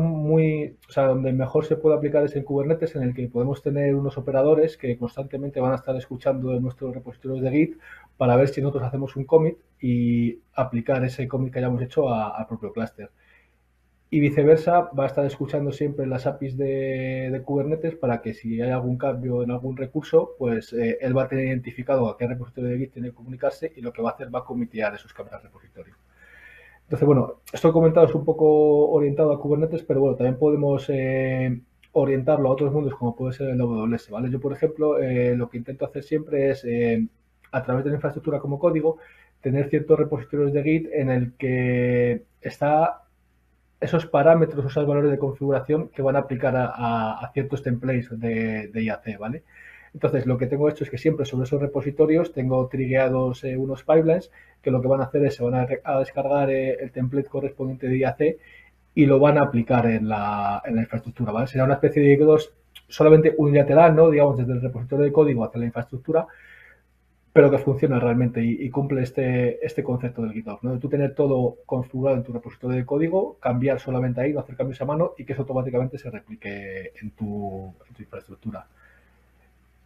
donde mejor se puede aplicar es en Kubernetes, en el que podemos tener unos operadores que constantemente van a estar escuchando de nuestros repositorios de Git para ver si nosotros hacemos un commit y aplicar ese commit que hayamos hecho al propio clúster. Y viceversa, va a estar escuchando siempre las APIs de Kubernetes para que si hay algún cambio en algún recurso, pues él va a tener identificado a qué repositorio de Git tiene que comunicarse y lo que va a hacer va a comitear esos cambios al repositorio. Entonces, bueno, esto que he comentado es un poco orientado a Kubernetes, pero bueno, también podemos orientarlo a otros mundos como puede ser el AWS, ¿vale? Yo, por ejemplo, lo que intento hacer siempre es, a través de la infraestructura como código, tener ciertos repositorios de Git en el que está esos parámetros, esos valores de configuración que van a aplicar a ciertos templates de IAC, ¿vale? Entonces, lo que tengo hecho es que siempre sobre esos repositorios tengo trigueados unos pipelines que lo que van a hacer es se van a descargar el template correspondiente de IAC y lo van a aplicar en la infraestructura, ¿vale? Será una especie de dos solamente unilateral, ¿no? Digamos, desde el repositorio de código hacia la infraestructura, pero que funciona realmente y cumple este concepto del GitHub, ¿no? De tú tener todo configurado en tu repositorio de código, cambiar solamente ahí, no hacer cambios a mano y que eso automáticamente se replique en tu infraestructura.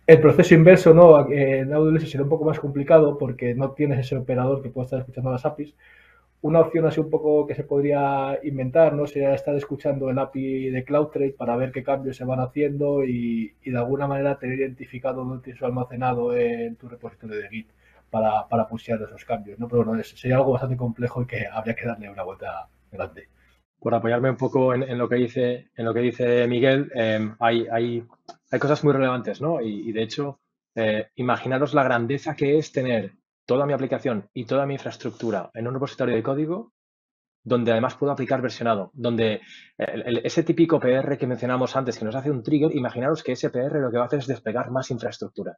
El proceso inverso, ¿no? En AWS será un poco más complicado porque no tienes ese operador que pueda estar escuchando las APIs. Una opción así un poco que se podría inventar, ¿no? Sería estar escuchando el API de CloudTrade para ver qué cambios se van haciendo y de alguna manera tener identificado dónde tienes almacenado en tu repositorio de Git para pushear esos cambios, ¿no? Pero bueno, sería algo bastante complejo y que habría que darle una vuelta grande. Por apoyarme un poco en lo que dice Miguel, hay cosas muy relevantes, ¿no? Y de hecho, imaginaros la grandeza que es tener toda mi aplicación y toda mi infraestructura en un repositorio de código donde además puedo aplicar versionado, donde ese típico PR que mencionamos antes que nos hace un trigger, imaginaros que ese PR lo que va a hacer es desplegar más infraestructura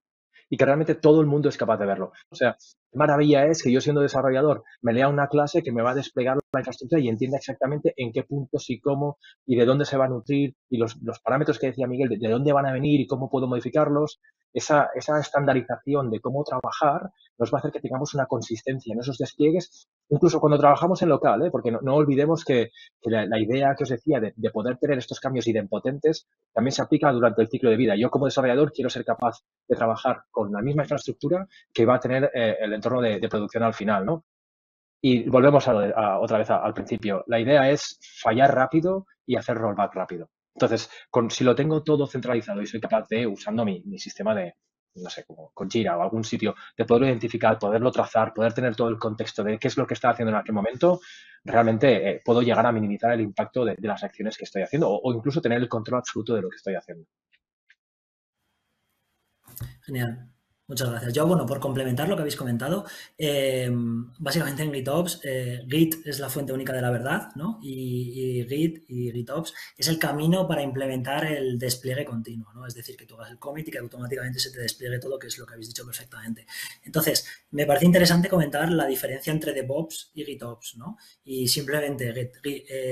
y que realmente todo el mundo es capaz de verlo. O sea, qué maravilla es que yo siendo desarrollador me lea una clase que me va a desplegar la infraestructura y entienda exactamente en qué puntos y cómo y de dónde se va a nutrir y los parámetros que decía Miguel, de dónde van a venir y cómo puedo modificarlos. Esa estandarización de cómo trabajar nos va a hacer que tengamos una consistencia en esos despliegues, incluso cuando trabajamos en local, porque no olvidemos que la idea que os decía de poder tener estos cambios idempotentes también se aplica durante el ciclo de vida. Yo como desarrollador quiero ser capaz de trabajar con la misma infraestructura que va a tener el entorno de producción al final, ¿no? Y volvemos otra vez al principio. La idea es fallar rápido y hacer rollback rápido. Entonces, si lo tengo todo centralizado y soy capaz de, usando mi sistema de, no sé, como con Jira o algún sitio, de poderlo identificar, poderlo trazar, poder tener todo el contexto de qué es lo que está haciendo en aquel momento, realmente puedo llegar a minimizar el impacto de las acciones que estoy haciendo o incluso tener el control absoluto de lo que estoy haciendo. Genial. Muchas gracias. Yo, bueno, por complementar lo que habéis comentado, básicamente en GitOps, Git es la fuente única de la verdad, ¿no? Y Git y GitOps es el camino para implementar el despliegue continuo, ¿no? Es decir, que tú hagas el commit y que automáticamente se te despliegue todo, que es lo que habéis dicho perfectamente. Entonces, me parece interesante comentar la diferencia entre DevOps y GitOps, ¿no? Y simplemente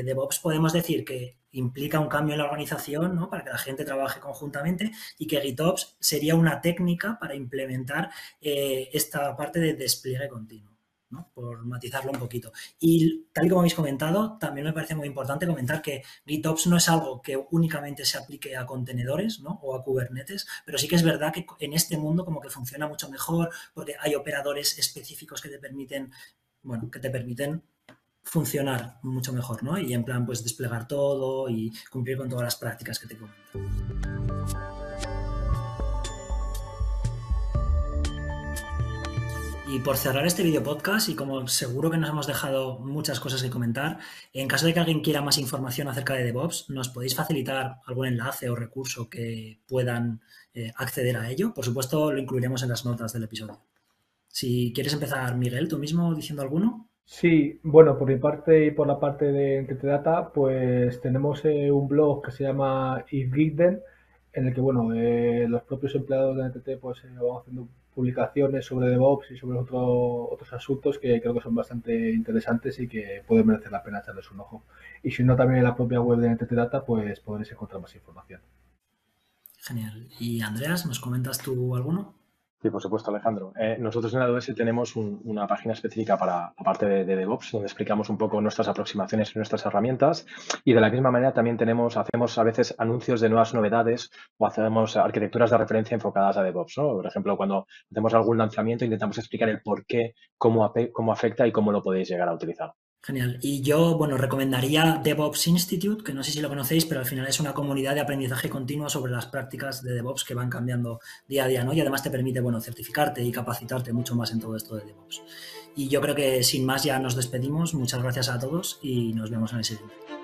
DevOps podemos decir que implica un cambio en la organización, ¿no? Para que la gente trabaje conjuntamente y que GitOps sería una técnica para implementar esta parte de despliegue continuo, ¿no? Por matizarlo un poquito. Y tal y como habéis comentado, también me parece muy importante comentar que GitOps no es algo que únicamente se aplique a contenedores, ¿no? O a Kubernetes, pero sí que es verdad que en este mundo como que funciona mucho mejor porque hay operadores específicos que te permiten, bueno, funcionar mucho mejor, ¿no? Y en plan, pues desplegar todo y cumplir con todas las prácticas que te comento. Y por cerrar este video podcast, y como seguro que nos hemos dejado muchas cosas que comentar, en caso de que alguien quiera más información acerca de DevOps, ¿nos podéis facilitar algún enlace o recurso que puedan acceder a ello? Por supuesto, lo incluiremos en las notas del episodio. Si quieres empezar, Miguel, tú mismo diciendo alguno. Sí, bueno, por mi parte y por la parte de NTT Data, pues tenemos un blog que se llama IfGitDen, en el que, bueno, los propios empleados de NTT pues van haciendo publicaciones sobre DevOps y sobre otros asuntos que creo que son bastante interesantes y que pueden merecer la pena echarles un ojo. Y si no, también en la propia web de NTT Data, pues podréis encontrar más información. Genial. Y Andreas, ¿nos comentas tú alguno? Sí, por supuesto, Alejandro. Nosotros en AWS tenemos una página específica para la parte de DevOps, donde explicamos un poco nuestras aproximaciones y nuestras herramientas. Y de la misma manera también hacemos a veces anuncios de nuevas novedades o hacemos arquitecturas de referencia enfocadas a DevOps, ¿no? Por ejemplo, cuando hacemos algún lanzamiento intentamos explicar el por qué, cómo afecta y cómo lo podéis llegar a utilizar. Genial. Y yo, bueno, recomendaría DevOps Institute, que no sé si lo conocéis, pero al final es una comunidad de aprendizaje continuo sobre las prácticas de DevOps que van cambiando día a día, ¿no? Y además te permite, bueno, certificarte y capacitarte mucho más en todo esto de DevOps. Y yo creo que sin más ya nos despedimos. Muchas gracias a todos y nos vemos en el siguiente.